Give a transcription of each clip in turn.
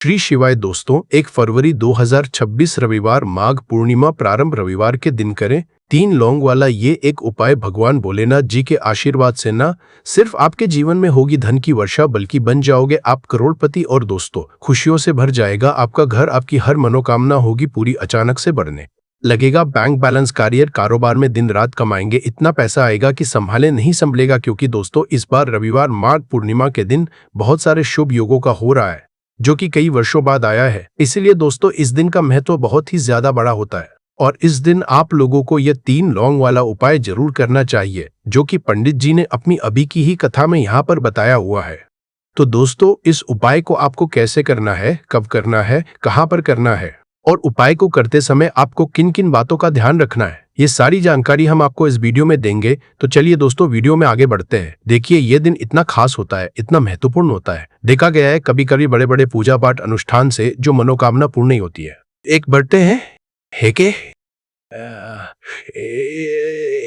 श्री शिवाय दोस्तों, 1 फरवरी 2026 रविवार माघ पूर्णिमा प्रारंभ रविवार के दिन करें 3 लौंग वाला ये एक उपाय भगवान भोलेनाथ जी के आशीर्वाद से न सिर्फ आपके जीवन में होगी धन की वर्षा, बल्कि बन जाओगे आप करोड़पति और दोस्तों खुशियों से भर जाएगा आपका घर। आपकी हर मनोकामना होगी पूरी, अचानक से बढ़ने लगेगा बैंक बैलेंस, करियर कारोबार में दिन रात कमाएंगे, इतना पैसा आएगा कि संभाले नहीं संभलेगा। क्योंकि दोस्तों इस बार रविवार माघ पूर्णिमा के दिन बहुत सारे शुभ योगों का हो रहा है, जो कि कई वर्षों बाद आया है। इसलिए दोस्तों इस दिन का महत्व बहुत ही ज्यादा बड़ा होता है और इस दिन आप लोगों को यह 3 लौंग वाला उपाय जरूर करना चाहिए, जो कि पंडित जी ने अपनी अभी की ही कथा में यहाँ पर बताया हुआ है। तो दोस्तों इस उपाय को आपको कैसे करना है, कब करना है, कहाँ पर करना है और उपाय को करते समय आपको किन किन बातों का ध्यान रखना है, ये सारी जानकारी हम आपको इस वीडियो में देंगे। तो चलिए दोस्तों वीडियो में आगे बढ़ते हैं। देखिए ये दिन इतना खास होता है, इतना महत्वपूर्ण होता है। देखा गया है कभी कभी बड़े बड़े पूजा पाठ अनुष्ठान से जो मनोकामना पूर्ण नहीं होती है, एक बढ़ते हैं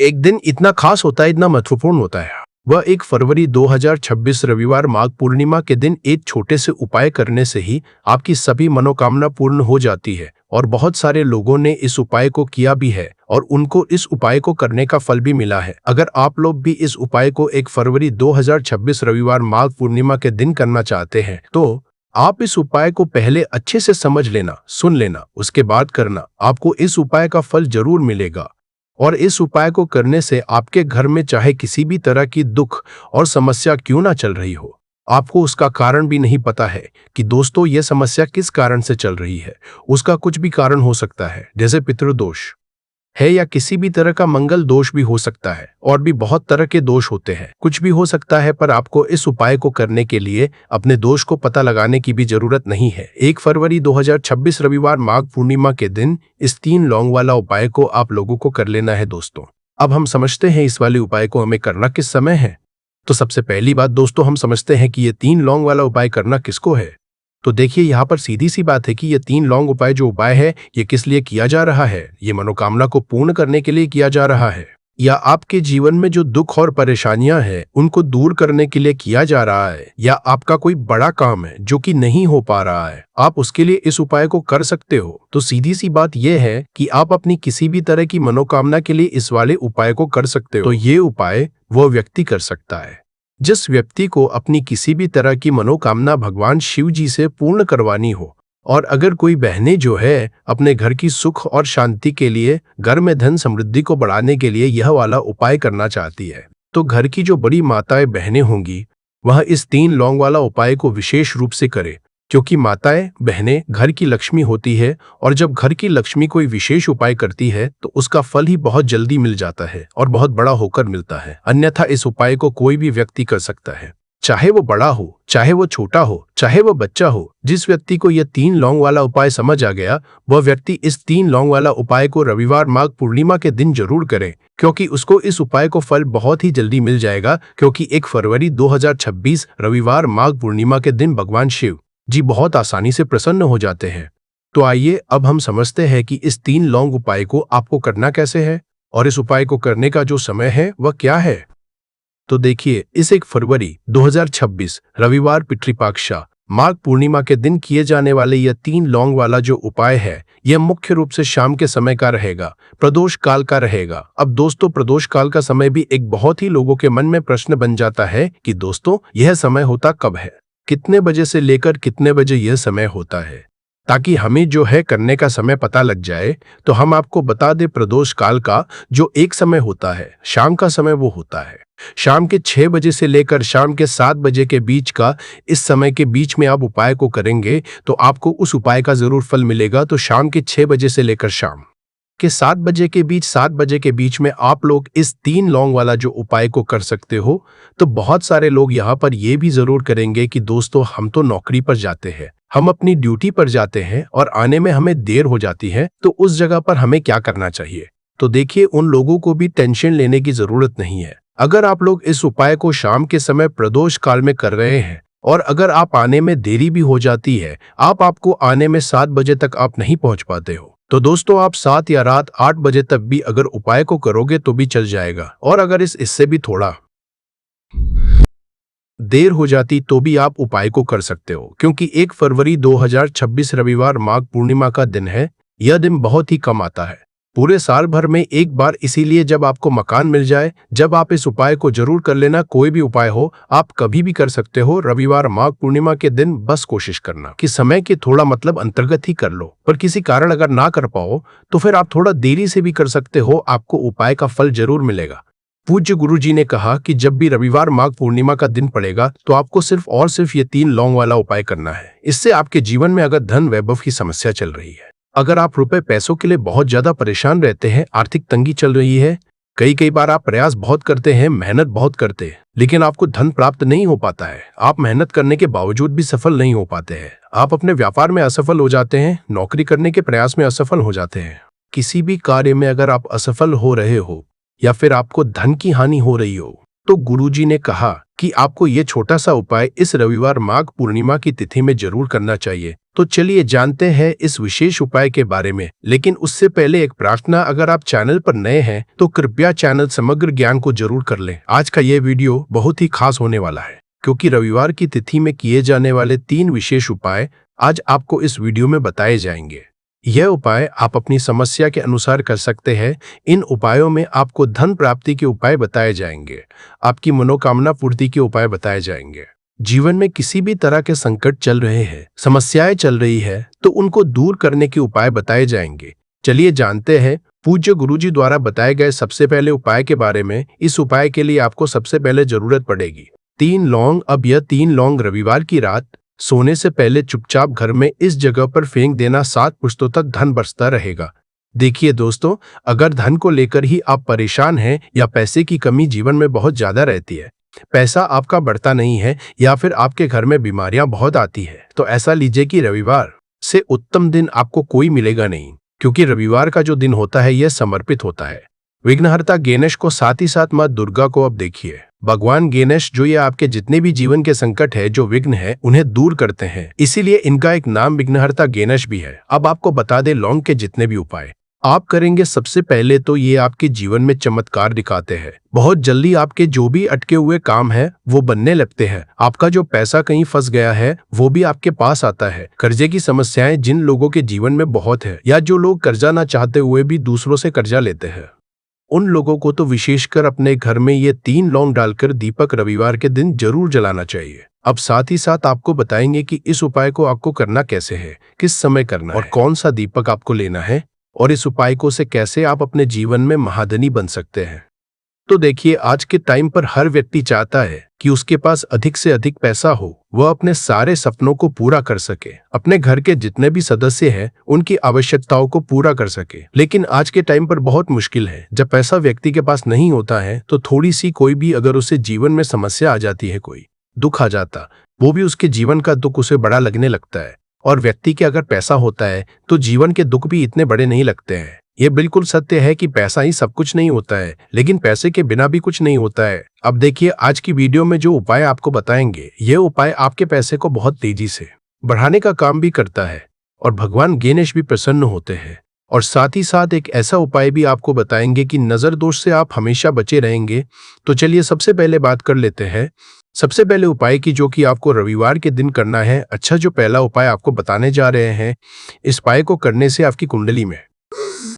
एक दिन इतना खास होता है, इतना महत्वपूर्ण होता है। वह 1 फरवरी 2026 रविवार माघ पूर्णिमा के दिन एक छोटे से उपाय करने से ही आपकी सभी मनोकामना पूर्ण हो जाती है। और बहुत सारे लोगों ने इस उपाय को किया भी है और उनको इस उपाय को करने का फल भी मिला है। अगर आप लोग भी इस उपाय को 1 फरवरी 2026 रविवार माघ पूर्णिमा के दिन करना चाहते हैं, तो आप इस उपाय को पहले अच्छे से समझ लेना, सुन लेना, उसके बाद करना। आपको इस उपाय का फल जरूर मिलेगा और इस उपाय को करने से आपके घर में चाहे किसी भी तरह की दुख और समस्या क्यों ना चल रही हो, आपको उसका कारण भी नहीं पता है कि दोस्तों यह समस्या किस कारण से चल रही है। उसका कुछ भी कारण हो सकता है, जैसे पितृदोष है या किसी भी तरह का मंगल दोष भी हो सकता है, और भी बहुत तरह के दोष होते हैं, कुछ भी हो सकता है। पर आपको इस उपाय को करने के लिए अपने दोष को पता लगाने की भी जरूरत नहीं है। 1 फरवरी 2026 रविवार माघ पूर्णिमा के दिन इस 3 लौंग वाला उपाय को आप लोगों को कर लेना है दोस्तों। अब हम समझते हैं इस वाले उपाय को हमें करना किस समय है। तो सबसे पहली बात दोस्तों, हम समझते हैं कि ये 3 लौंग वाला उपाय करना किसको है। तो देखिए यहाँ पर सीधी सी बात है कि ये 3 लौंग उपाय जो उपाय है ये किस लिए किया जा रहा है। ये मनोकामना को पूर्ण करने के लिए किया जा रहा है, या आपके जीवन में जो दुख और परेशानियां हैं उनको दूर करने के लिए किया जा रहा है, या आपका कोई बड़ा काम है जो कि नहीं हो पा रहा है, आप उसके लिए इस उपाय को कर सकते हो। तो सीधी सी बात यह है कि आप अपनी किसी भी तरह की मनोकामना के लिए इस वाले उपाय को कर सकते हो। तो ये उपाय वो व्यक्ति कर सकता है जिस व्यक्ति को अपनी किसी भी तरह की मनोकामना भगवान शिव जी से पूर्ण करवानी हो। और अगर कोई बहनें जो है अपने घर की सुख और शांति के लिए, घर में धन समृद्धि को बढ़ाने के लिए यह वाला उपाय करना चाहती है, तो घर की जो बड़ी माताएं बहनें होंगी वह इस 3 लौंग वाला उपाय को विशेष रूप से करे, क्योंकि माताएं बहनें घर की लक्ष्मी होती है और जब घर की लक्ष्मी कोई विशेष उपाय करती है तो उसका फल ही बहुत जल्दी मिल जाता है और बहुत बड़ा होकर मिलता है। अन्यथा इस उपाय को कोई भी व्यक्ति कर सकता है, चाहे वो बड़ा हो, चाहे वो छोटा हो, चाहे वो बच्चा हो। जिस व्यक्ति को यह 3 लौंग वाला उपाय समझ आ गया, वह व्यक्ति इस 3 लौंग वाला उपाय को रविवार माघ पूर्णिमा के दिन जरूर करे, क्योंकि उसको इस उपाय को फल बहुत ही जल्दी मिल जाएगा। क्योंकि 1 फरवरी 2026 रविवार माघ पूर्णिमा के दिन भगवान शिव जी बहुत आसानी से प्रसन्न हो जाते हैं। तो आइए अब हम समझते हैं कि इस 3 लौंग उपाय को आपको करना कैसे है और इस उपाय को करने का जो समय है वह क्या है। तो देखिए, इस 1 फरवरी 2026 रविवार पितृपक्षा माघ पूर्णिमा के दिन किए जाने वाले यह 3 लौंग वाला जो उपाय है यह मुख्य रूप से शाम के समय का रहेगा, प्रदोष काल का रहेगा। अब दोस्तों प्रदोष काल का समय भी एक बहुत ही लोगों के मन में प्रश्न बन जाता है कि दोस्तों यह समय होता कब है, कितने बजे से लेकर कितने बजे यह समय होता है। ताकि हमें जो है करने का समय पता लग जाए तो हम आपको बता दें, प्रदोष काल का जो एक समय होता है, शाम का समय, वो होता है शाम के 6 बजे से लेकर शाम के 7 बजे के बीच का। इस समय के बीच में आप उपाय को करेंगे तो आपको उस उपाय का जरूर फल मिलेगा। तो शाम के 6 बजे से लेकर शाम के 7 बजे के बीच, 7 बजे के बीच में आप लोग इस 3 लौंग वाला जो उपाय को कर सकते हो। तो बहुत सारे लोग यहाँ पर ये भी जरूर करेंगे कि दोस्तों हम तो नौकरी पर जाते हैं, हम अपनी ड्यूटी पर जाते हैं और आने में हमें देर हो जाती है, तो उस जगह पर हमें क्या करना चाहिए। तो देखिए, उन लोगों को भी टेंशन लेने की जरूरत नहीं है। अगर आप लोग इस उपाय को शाम के समय प्रदोष काल में कर रहे हैं और अगर आप आने में देरी भी हो जाती है, आपको आने में 7 बजे तक आप नहीं पहुंच पाते हो, तो दोस्तों आप 7 या रात 8 बजे तक भी अगर उपाय को करोगे तो भी चल जाएगा। और अगर इससे भी थोड़ा देर हो जाती तो भी आप उपाय को कर सकते हो, क्योंकि 1 फरवरी 2026 रविवार माघ पूर्णिमा का दिन है। यह दिन बहुत ही कम आता है, पूरे साल भर में एक बार, इसीलिए जब आपको मकान मिल जाए, जब आप इस उपाय को जरूर कर लेना। कोई भी उपाय हो, आप कभी भी कर सकते हो। रविवार माघ पूर्णिमा के दिन बस कोशिश करना कि समय के थोड़ा अंतर्गत ही कर लो, पर किसी कारण अगर ना कर पाओ तो फिर आप थोड़ा देरी से भी कर सकते हो, आपको उपाय का फल जरूर मिलेगा। पूज्य गुरुजी ने कहा कि जब भी रविवार माघ पूर्णिमा का दिन पड़ेगा तो आपको सिर्फ ये 3 लौंग वाला उपाय करना है। इससे आपके जीवन में अगर धन वैभव की समस्या चल रही है, अगर आप रुपए पैसों के लिए बहुत ज्यादा परेशान रहते हैं, आर्थिक तंगी चल रही है, कई बार आप प्रयास बहुत करते हैं, मेहनत बहुत करते हैं, लेकिन आपको धन प्राप्त नहीं हो पाता है, आप मेहनत करने के बावजूद भी सफल नहीं हो पाते हैं, आप अपने व्यापार में असफल हो जाते हैं, नौकरी करने के प्रयास में असफल हो जाते हैं, किसी भी कार्य में अगर आप असफल हो रहे हो या फिर आपको धन की हानि हो रही हो, तो गुरुजी ने कहा कि आपको ये छोटा सा उपाय इस रविवार माघ पूर्णिमा की तिथि में जरूर करना चाहिए। तो चलिए जानते हैं इस विशेष उपाय के बारे में, लेकिन उससे पहले एक प्रार्थना, अगर आप चैनल पर नए हैं तो कृपया चैनल समग्र ज्ञान को जरूर कर लें। आज का ये वीडियो बहुत ही खास होने वाला है, क्योंकि रविवार की तिथि में किए जाने वाले 3 विशेष उपाय आज आपको इस वीडियो में बताए जाएंगे। यह उपाय आप अपनी समस्या के अनुसार कर सकते हैं। इन उपायों में आपको धन प्राप्ति के उपाय बताए जाएंगे, आपकी मनोकामना पूर्ति के उपाय बताए जाएंगे। जीवन में किसी भी तरह के संकट चल रहे हैं, समस्याएं चल रही है, तो उनको दूर करने के उपाय बताए जाएंगे। चलिए जानते हैं पूज्य गुरुजी द्वारा बताए गए सबसे पहले उपाय के बारे में। इस उपाय के लिए आपको सबसे पहले जरूरत पड़ेगी 3 लौंग। अब यह 3 लौंग रविवार की रात सोने से पहले चुपचाप घर में इस जगह पर फेंक देना, 7 पुश्तों तक धन बरसता रहेगा। देखिए दोस्तों, अगर धन को लेकर ही आप परेशान हैं या पैसे की कमी जीवन में बहुत ज्यादा रहती है, पैसा आपका बढ़ता नहीं है, या फिर आपके घर में बीमारियां बहुत आती है, तो ऐसा लीजिए कि रविवार से उत्तम दिन आपको कोई मिलेगा नहीं, क्योंकि रविवार का जो दिन होता है यह समर्पित होता है विघ्नहर्ता गणेश को, साथ ही साथ माँ दुर्गा को। अब देखिए, भगवान गणेश जो ये आपके जितने भी जीवन के संकट है, जो विघ्न है, उन्हें दूर करते हैं, इसीलिए इनका एक नाम विघ्नहर्ता गणेश भी है। अब आपको बता दे लौंग के जितने भी उपाय आप करेंगे, सबसे पहले तो ये आपके जीवन में चमत्कार दिखाते हैं। बहुत जल्दी आपके जो भी अटके हुए काम है वो बनने लगते हैं, आपका जो पैसा कहीं फंस गया है वो भी आपके पास आता है। कर्जे की समस्याएं जिन लोगों के जीवन में बहुत है, या जो लोग कर्जा ना चाहते हुए भी दूसरों से कर्जा लेते हैं, उन लोगों को तो विशेषकर अपने घर में ये 3 लौंग डालकर दीपक रविवार के दिन जरूर जलाना चाहिए। अब साथ ही साथ आपको बताएंगे कि इस उपाय को आपको करना कैसे है, किस समय करना और कौन सा दीपक आपको लेना है, और इस उपाय को से कैसे आप अपने जीवन में महाधनी बन सकते हैं। तो देखिए, आज के टाइम पर हर व्यक्ति चाहता है कि उसके पास अधिक से अधिक पैसा हो, वह अपने सारे सपनों को पूरा कर सके, अपने घर के जितने भी सदस्य हैं उनकी आवश्यकताओं को पूरा कर सके। लेकिन आज के टाइम पर बहुत मुश्किल है, जब पैसा व्यक्ति के पास नहीं होता है तो थोड़ी सी कोई भी अगर उसे जीवन में समस्या आ जाती है, कोई दुख आ जाता, वो भी उसके जीवन का दुख उसे बड़ा लगने लगता है। और व्यक्ति के अगर पैसा होता है तो जीवन के दुख भी इतने बड़े नहीं लगते हैं। ये बिल्कुल सत्य है कि पैसा ही सब कुछ नहीं होता है, लेकिन पैसे के बिना भी कुछ नहीं होता है। अब देखिए, आज की वीडियो में जो उपाय आपको बताएंगे, ये उपाय आपके पैसे को बहुत तेजी से बढ़ाने का काम भी करता है, और भगवान गणेश भी प्रसन्न होते हैं। और साथ ही साथ एक ऐसा उपाय भी आपको बताएंगे कि नजर दोष से आप हमेशा बचे रहेंगे। तो चलिए सबसे पहले बात कर लेते हैं सबसे पहले उपाय की, जो कि आपको रविवार के दिन करना है। अच्छा, जो पहला उपाय आपको बताने जा रहे हैं, इस उपाय को करने से आपकी कुंडली में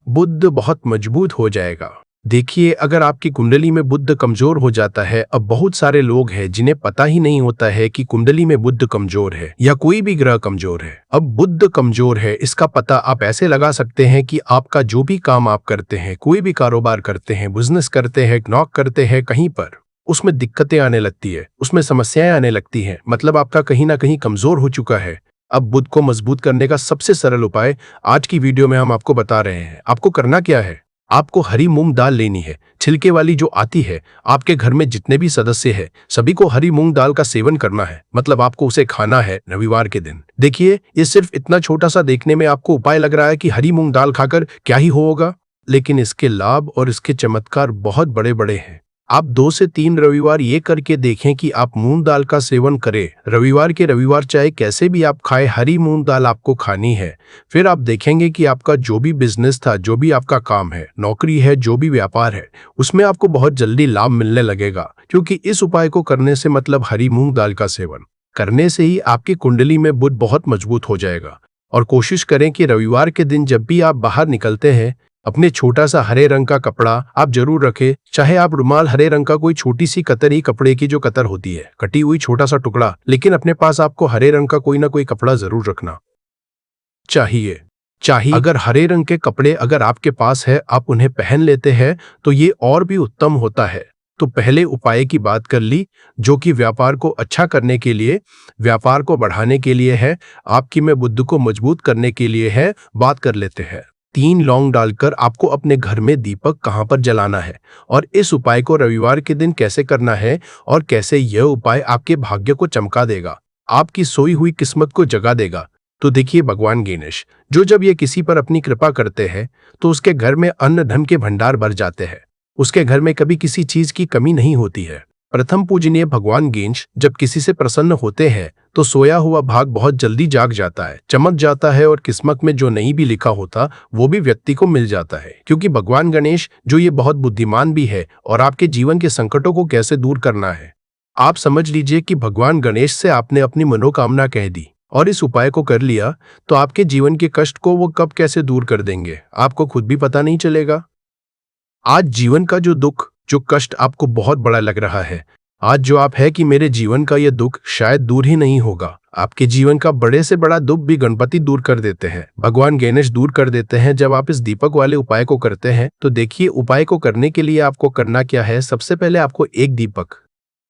बुध बहुत मजबूत हो जाएगा। देखिए, अगर आपकी कुंडली में बुध कमजोर हो जाता है, अब बहुत सारे लोग हैं जिन्हें पता ही नहीं होता है कि कुंडली में बुध कमजोर है या कोई भी ग्रह कमजोर है। अब बुध कमजोर है, इसका पता आप ऐसे लगा सकते हैं कि आपका जो भी काम आप करते हैं, कोई भी कारोबार करते हैं, बिजनेस करते हैं, नौकरी करते हैं, कहीं पर उसमें दिक्कतें आने लगती है, उसमें समस्याएं आने लगती हैं, मतलब आपका कहीं ना कहीं कमजोर हो चुका है। अब बुध को मजबूत करने का सबसे सरल उपाय आज की वीडियो में हम आपको बता रहे हैं। आपको करना क्या है, आपको हरी मूंग दाल लेनी है, छिलके वाली जो आती है। आपके घर में जितने भी सदस्य हैं सभी को हरी मूंग दाल का सेवन करना है, मतलब आपको उसे खाना है रविवार के दिन। देखिए, ये सिर्फ इतना छोटा सा देखने में आपको उपाय लग रहा है कि हरी मूंग दाल खाकर क्या ही होगा, लेकिन इसके लाभ और इसके चमत्कार बहुत बड़े बड़े हैं। आप 2 से 3 रविवार ये करके देखें कि आप मूंग दाल का सेवन करें। रविवार के रविवार चाहे कैसे भी आप खाएं, हरी मूंग दाल आपको खानी है। फिर आप देखेंगे कि आपका जो भी बिजनेस था, जो भी आपका काम है, नौकरी है, जो भी व्यापार है, उसमें आपको बहुत जल्दी लाभ मिलने लगेगा। क्योंकि इस उपाय को करने से मतलब हरी मूंग दाल का सेवन करने से ही आपकी कुंडली में बुध बहुत मजबूत हो जाएगा। और कोशिश करें कि रविवार के दिन जब भी आप बाहर निकलते हैं, अपने छोटा सा हरे रंग का कपड़ा आप जरूर रखें। चाहे आप रुमाल, हरे रंग का कोई छोटी सी कतर ही, कपड़े की जो कतर होती है, कटी हुई छोटा सा टुकड़ा, लेकिन अपने पास आपको हरे रंग का कोई ना कोई कपड़ा जरूर रखना चाहिए। अगर हरे रंग के कपड़े अगर आपके पास है, आप उन्हें पहन लेते हैं तो ये और भी उत्तम होता है। तो पहले उपाय की बात कर ली, जो कि व्यापार को अच्छा करने के लिए, व्यापार को बढ़ाने के लिए है, आपकी में बुद्धि को मजबूत करने के लिए है। बात कर लेते हैं 3 लौंग डालकर आपको अपने घर में दीपक कहां पर जलाना है और इस उपाय को रविवार के दिन कैसे करना है और कैसे यह उपाय आपके भाग्य को चमका देगा, आपकी सोई हुई किस्मत को जगा देगा। तो देखिए, भगवान गणेश जो जब ये किसी पर अपनी कृपा करते हैं तो उसके घर में अन्न धन के भंडार भर जाते हैं। उसके घर में कभी किसी चीज की कमी नहीं होती है। प्रथम पूजनीय भगवान गणेश जब किसी से प्रसन्न होते हैं तो सोया हुआ भाग बहुत जल्दी जाग जाता है, चमक जाता है और किस्मत में जो नहीं भी लिखा होता वो भी व्यक्ति को मिल जाता है। क्योंकि भगवान गणेश जो ये बहुत बुद्धिमान भी है और आपके जीवन के संकटों को कैसे दूर करना है। आप समझ लीजिए कि भगवान गणेश से आपने अपनी मनोकामना कह दी और इस उपाय को कर लिया तो आपके जीवन के कष्ट को वो कब कैसे दूर कर देंगे, आपको खुद भी पता नहीं चलेगा। आज जीवन का जो दुख, जो कष्ट आपको बहुत बड़ा लग रहा है, आज जो आप है कि मेरे जीवन का यह दुख शायद दूर ही नहीं होगा, आपके जीवन का बड़े से बड़ा दुख भी गणपति दूर कर देते हैं, भगवान गणेश दूर कर देते हैं जब आप इस दीपक वाले उपाय को करते हैं। तो देखिए, उपाय को करने के लिए आपको करना क्या है। सबसे पहले आपको एक दीपक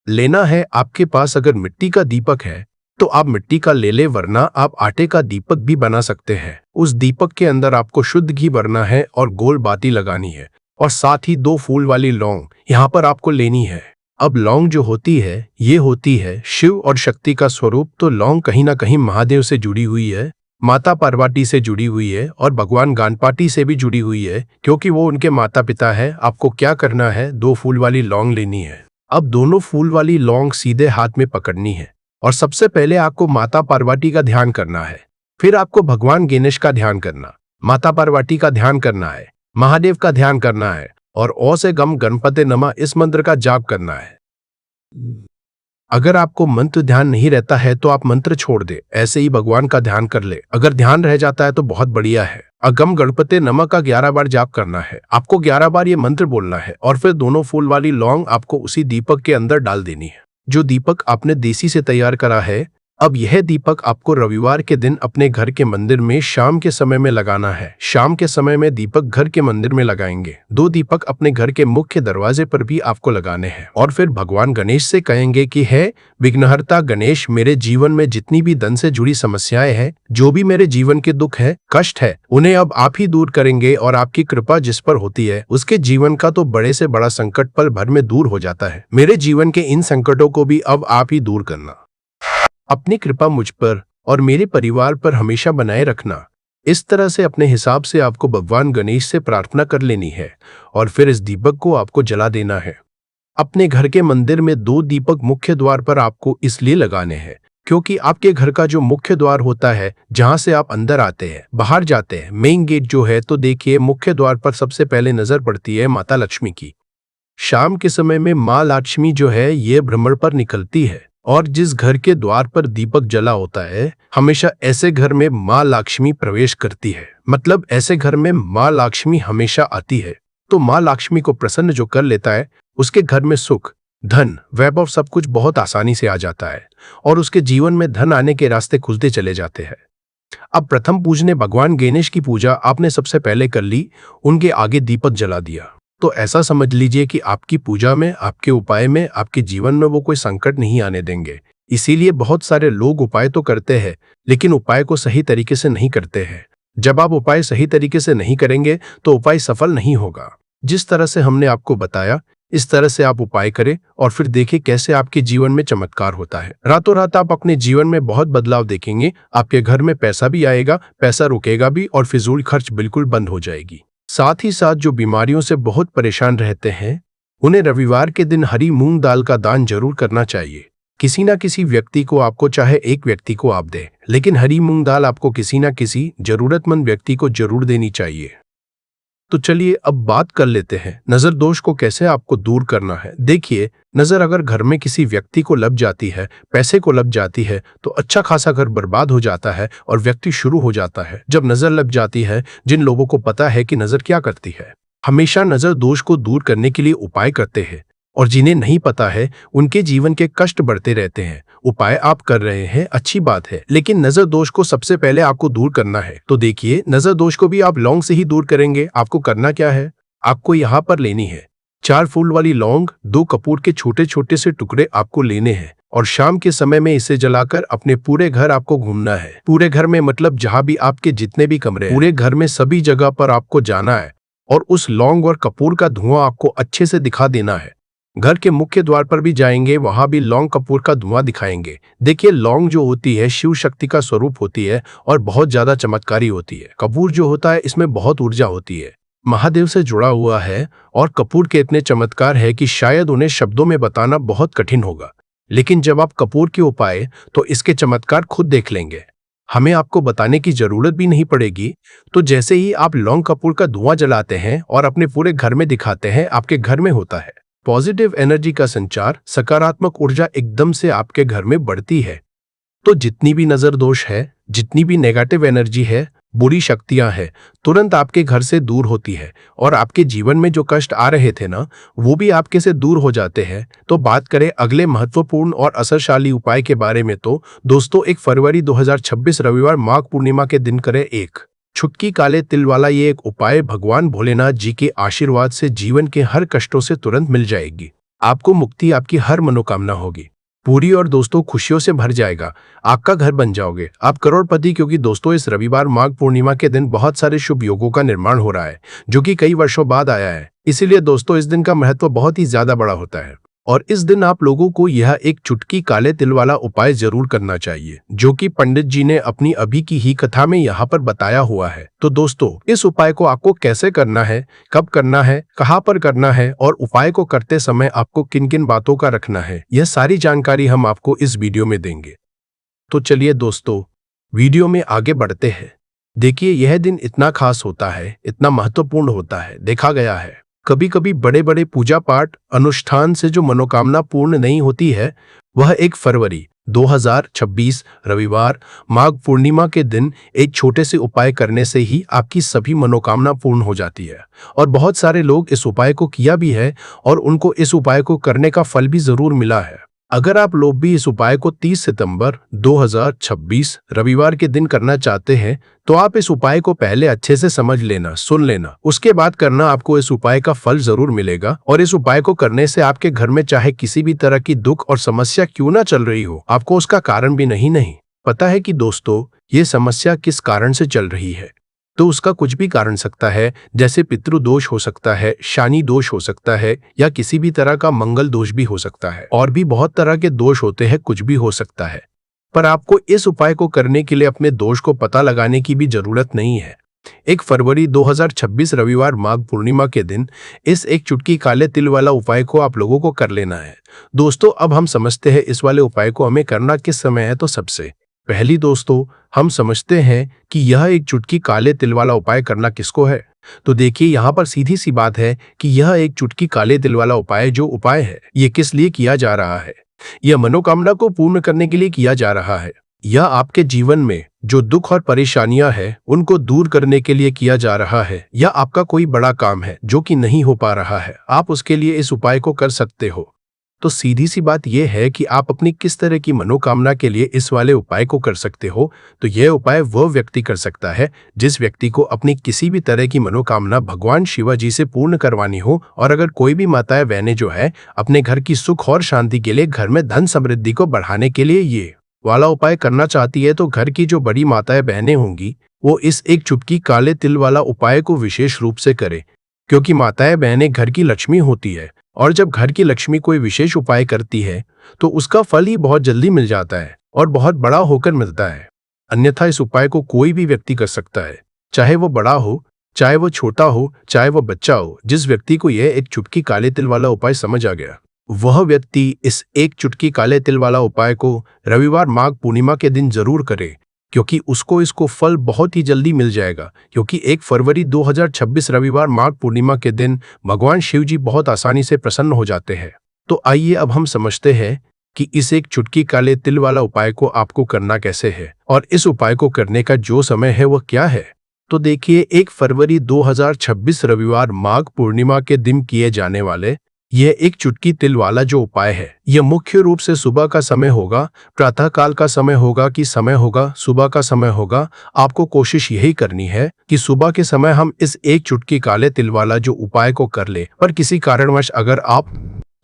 लेना है। आपके पास अगर मिट्टी का दीपक है तो आप मिट्टी का ले ले, वरना आप आटे का दीपक भी बना सकते हैं। उस दीपक के अंदर आपको शुद्ध घी भरना है और गोल बाती लगानी है और साथ ही 2 फूल वाली लौंग यहाँ पर आपको लेनी है। अब लौंग जो होती है, ये होती है शिव और शक्ति का स्वरूप। तो लौंग कहीं ना कहीं महादेव से जुड़ी हुई है, माता पार्वती से जुड़ी हुई है और भगवान गणपति से भी जुड़ी हुई है, क्योंकि वो उनके माता पिता है। आपको क्या करना है, 2 फूल वाली लौंग लेनी है। अब दोनों फूल वाली लौंग सीधे हाथ में पकड़नी है और सबसे पहले आपको माता पार्वती का ध्यान करना है। फिर आपको भगवान गणेश का ध्यान करना, माता पार्वती का ध्यान करना है, महादेव का ध्यान करना है और ओ से गम गणपते नमः इस मंत्र का जाप करना है। अगर आपको मंत्र ध्यान नहीं रहता है तो आप मंत्र छोड़ दे, ऐसे ही भगवान का ध्यान कर ले। अगर ध्यान रह जाता है तो बहुत बढ़िया है। अगम गणपते नमः का 11 बार जाप करना है। आपको 11 बार ये मंत्र बोलना है और फिर दोनों फूल वाली लौंग आपको उसी दीपक के अंदर डाल देनी है, जो दीपक आपने देसी से तैयार करा है। अब यह दीपक आपको रविवार के दिन अपने घर के मंदिर में शाम के समय में लगाना है। शाम के समय में दीपक घर के मंदिर में लगाएंगे। 2 दीपक अपने घर के मुख्य दरवाजे पर भी आपको लगाने हैं और फिर भगवान गणेश से कहेंगे कि हे विघ्नहर्ता गणेश, मेरे जीवन में जितनी भी धन से जुड़ी समस्याएं हैं, जो भी मेरे जीवन के दुख है, कष्ट है, उन्हें अब आप ही दूर करेंगे और आपकी कृपा जिस पर होती है उसके जीवन का तो बड़े से बड़ा संकट पल भर में दूर हो जाता है। मेरे जीवन के इन संकटों को भी अब आप ही दूर करना। अपनी कृपा मुझ पर और मेरे परिवार पर हमेशा बनाए रखना। इस तरह से अपने हिसाब से आपको भगवान गणेश से प्रार्थना कर लेनी है और फिर इस दीपक को आपको जला देना है। अपने घर के मंदिर में 2 दीपक मुख्य द्वार पर आपको इसलिए लगाने हैं क्योंकि आपके घर का जो मुख्य द्वार होता है, जहां से आप अंदर आते हैं, बाहर जाते हैं, मेन गेट जो है, तो देखिए मुख्य द्वार पर सबसे पहले नजर पड़ती है माता लक्ष्मी की। शाम के समय में माँ लक्ष्मी जो है ये भ्रमण पर निकलती है और जिस घर के द्वार पर दीपक जला होता है, हमेशा ऐसे घर में माँ लक्ष्मी प्रवेश करती है। मतलब ऐसे घर में माँ लक्ष्मी हमेशा आती है। तो माँ लक्ष्मी को प्रसन्न जो कर लेता है, उसके घर में सुख, धन, वैभव सब कुछ बहुत आसानी से आ जाता है और उसके जीवन में धन आने के रास्ते खुलते चले जाते हैं। अब प्रथम पूजने भगवान गणेश की पूजा आपने सबसे पहले कर ली, उनके आगे दीपक जला दिया। तो ऐसा समझ लीजिए कि आपकी पूजा में, आपके उपाय में, आपके जीवन में वो कोई संकट नहीं आने देंगे। इसीलिए बहुत सारे लोग उपाय तो करते हैं लेकिन उपाय को सही तरीके से नहीं करते हैं। जब आप उपाय सही तरीके से नहीं करेंगे तो उपाय सफल नहीं होगा। जिस तरह से हमने आपको बताया, इस तरह से आप उपाय करें और फिर देखें कैसे आपके जीवन में चमत्कार होता है। रातों रात आप अपने जीवन में बहुत बदलाव देखेंगे। आपके घर में पैसा भी आएगा, पैसा रुकेगा भी और फिजूल खर्च बिल्कुल बंद हो जाएगी। साथ ही साथ जो बीमारियों से बहुत परेशान रहते हैं, उन्हें रविवार के दिन हरी मूंग दाल का दान जरूर करना चाहिए। किसी ना किसी व्यक्ति को आपको, चाहे एक व्यक्ति को आप दें, लेकिन हरी मूंग दाल आपको किसी ना किसी जरूरतमंद व्यक्ति को जरूर देनी चाहिए। तो चलिए अब बात कर लेते हैं नजर दोष को कैसे आपको दूर करना है। देखिए, नजर अगर घर में किसी व्यक्ति को लग जाती है, पैसे को लग जाती है, तो अच्छा खासा घर बर्बाद हो जाता है और व्यक्ति शुरू हो जाता है। जब नजर लग जाती है, जिन लोगों को पता है कि नजर क्या करती है, हमेशा नजर दोष को दूर करने के लिए उपाय करते हैं, और जिन्हें नहीं पता है उनके जीवन के कष्ट बढ़ते रहते हैं। उपाय आप कर रहे हैं, अच्छी बात है, लेकिन नजर दोष को सबसे पहले आपको दूर करना है। तो देखिए, नजर दोष को भी आप लौंग से ही दूर करेंगे। आपको करना क्या है, आपको यहाँ पर लेनी है 4 फूल वाली लौंग, 2 कपूर के छोटे छोटे से टुकड़े आपको लेने हैं, और शाम के समय में इसे जलाकर अपने पूरे घर आपको घूमना है। पूरे घर में मतलब जहाँ भी आपके जितने भी कमरे हैं, पूरे घर में सभी जगह पर आपको जाना है, और उस लौंग और कपूर का धुआं आपको अच्छे से दिखा देना है। घर के मुख्य द्वार पर भी जाएंगे, वहां भी लौंग कपूर का धुआं दिखाएंगे। देखिए, लौंग जो होती है शिव शक्ति का स्वरूप होती है और बहुत ज्यादा चमत्कारी होती है। कपूर जो होता है इसमें बहुत ऊर्जा होती है, महादेव से जुड़ा हुआ है, और कपूर के इतने चमत्कार है कि शायद उन्हें शब्दों में बताना बहुत कठिन होगा। लेकिन जब आप कपूर के उपाय, तो इसके चमत्कार खुद देख लेंगे, हमें आपको बताने की जरूरत भी नहीं पड़ेगी। तो जैसे ही आप लौंग कपूर का धुआं जलाते हैं और अपने पूरे घर में दिखाते हैं, आपके घर में होता है पॉजिटिव एनर्जी का संचार, सकारात्मक ऊर्जा एकदम से आपके घर में बढ़ती है। तो जितनी भी नजर दोष है, जितनी भी नेगेटिव एनर्जी है, बुरी शक्तियां हैं, तुरंत आपके घर से दूर होती है, और आपके जीवन में जो कष्ट आ रहे थे ना, वो भी आपके से दूर हो जाते हैं। तो बात करें अगले महत्वपूर्ण और असरशाली उपाय के बारे में, तो दोस्तों 1 फरवरी 2026 रविवार माघ पूर्णिमा के दिन करें एक छुटकी काले तिल वाला ये एक उपाय। भगवान भोलेनाथ जी के आशीर्वाद से जीवन के हर कष्टों से तुरंत मिल जाएगी, आपको मुक्ति, आपकी हर मनोकामना होगी पूरी, और दोस्तों खुशियों से भर जाएगा, आपका घर बन जाओगे, आप करोड़पति। क्योंकि दोस्तों इस रविवार माघ पूर्णिमा के दिन बहुत सारे शुभ योगों का निर्माण हो रहा है, जो कि कई वर्षों बाद आया है। इसीलिए दोस्तों इस दिन का महत्व बहुत ही ज्यादा बड़ा होता है, और इस दिन आप लोगों को यह एक चुटकी काले तिल वाला उपाय जरूर करना चाहिए, जो कि पंडित जी ने अपनी अभी की ही कथा में यहाँ पर बताया हुआ है। तो दोस्तों इस उपाय को आपको कैसे करना है, कब करना है, कहाँ पर करना है, और उपाय को करते समय आपको किन किन बातों का रखना है, यह सारी जानकारी हम आपको इस वीडियो में देंगे। तो चलिए दोस्तों वीडियो में आगे बढ़ते हैं। देखिए, यह दिन इतना खास होता है, इतना महत्वपूर्ण होता है। देखा गया है कभी कभी बड़े बड़े पूजा पाठ अनुष्ठान से जो मनोकामना पूर्ण नहीं होती है, वह 1 फरवरी 2026 रविवार माघ पूर्णिमा के दिन एक छोटे से उपाय करने से ही आपकी सभी मनोकामना पूर्ण हो जाती है। और बहुत सारे लोग इस उपाय को किया भी है, और उनको इस उपाय को करने का फल भी जरूर मिला है। अगर आप लोग भी इस उपाय को 30 सितंबर 2026 रविवार के दिन करना चाहते हैं, तो आप इस उपाय को पहले अच्छे से समझ लेना, सुन लेना, उसके बाद करना, आपको इस उपाय का फल जरूर मिलेगा। और इस उपाय को करने से आपके घर में चाहे किसी भी तरह की दुख और समस्या क्यों ना चल रही हो, आपको उसका कारण भी नहीं पता है कि दोस्तों ये समस्या किस कारण से चल रही है। तो उसका कुछ भी कारण सकता है, जैसे पितृ दोष हो सकता है, शानी दोष हो सकता है, या किसी भी तरह का मंगल दोष भी हो सकता है, और भी बहुत तरह के दोष होते हैं, कुछ भी हो सकता है। पर आपको इस उपाय को करने के लिए अपने दोष को पता लगाने की भी जरूरत नहीं है। 1 फरवरी 2026 रविवार माघ पूर्णिमा के दिन इस एक चुटकी काले तिल वाला उपाय को आप लोगों को कर लेना है। दोस्तों अब हम समझते हैं इस वाले उपाय को हमें करना किस समय है। तो सबसे पहली दोस्तों हम समझते हैं कि यह एक चुटकी काले तिल वाला उपाय करना किसको है। तो देखिए, यहाँ पर सीधी सी बात है कि यह एक चुटकी काले तिल वाला उपाय जो उपाय है, ये किस लिए किया जा रहा है। यह मनोकामना को पूर्ण करने के लिए किया जा रहा है। यह आपके जीवन में जो दुख और परेशानियां हैं उनको दूर करने के लिए किया जा रहा है, या आपका कोई बड़ा काम है जो कि नहीं हो पा रहा है, आप उसके लिए इस उपाय को कर सकते हो। तो सीधी सी बात यह है कि आप अपनी किस तरह की मनोकामना के लिए इस वाले उपाय को कर सकते हो। तो यह उपाय वह व्यक्ति कर सकता है जिस व्यक्ति को अपनी किसी भी तरह की मनोकामना भगवान शिवाजी से पूर्ण करवानी हो। और अगर कोई भी माताएं बहनें जो है अपने घर की सुख और शांति के लिए, घर में धन समृद्धि को बढ़ाने के लिए ये वाला उपाय करना चाहती है, तो घर की जो बड़ी माताएं बहनें होंगी वो इस एक चुटकी काले तिल वाला उपाय को विशेष रूप से करें, क्योंकि माताएं बहनें घर की लक्ष्मी होती है, और जब घर की लक्ष्मी कोई विशेष उपाय करती है तो उसका फल ही बहुत जल्दी मिल जाता है और बहुत बड़ा होकर मिलता है। अन्यथा इस उपाय को कोई भी व्यक्ति कर सकता है, चाहे वो बड़ा हो चाहे वो छोटा हो चाहे वो बच्चा हो। जिस व्यक्ति को यह एक चुटकी काले तिल वाला उपाय समझ आ गया, वह व्यक्ति इस एक चुटकी काले तिल वाला उपाय को रविवार माघ पूर्णिमा के दिन जरूर करे, क्योंकि उसको इसको फल बहुत ही जल्दी मिल जाएगा। क्योंकि 1 फरवरी 2026 रविवार माघ पूर्णिमा के दिन भगवान शिव जी बहुत आसानी से प्रसन्न हो जाते हैं। तो आइए अब हम समझते हैं कि इस एक चुटकी काले तिल वाला उपाय को आपको करना कैसे है और इस उपाय को करने का जो समय है वह क्या है। तो देखिए, 1 फरवरी 2026 रविवार माघ पूर्णिमा के दिन किए जाने वाले यह एक चुटकी तिल वाला जो उपाय है, यह मुख्य रूप से सुबह का समय होगा, प्रातः काल का समय होगा कि समय होगा, सुबह का समय होगा। आपको कोशिश यही करनी है कि सुबह के समय हम इस एक चुटकी काले तिल वाला जो उपाय को कर ले। पर किसी कारणवश अगर आप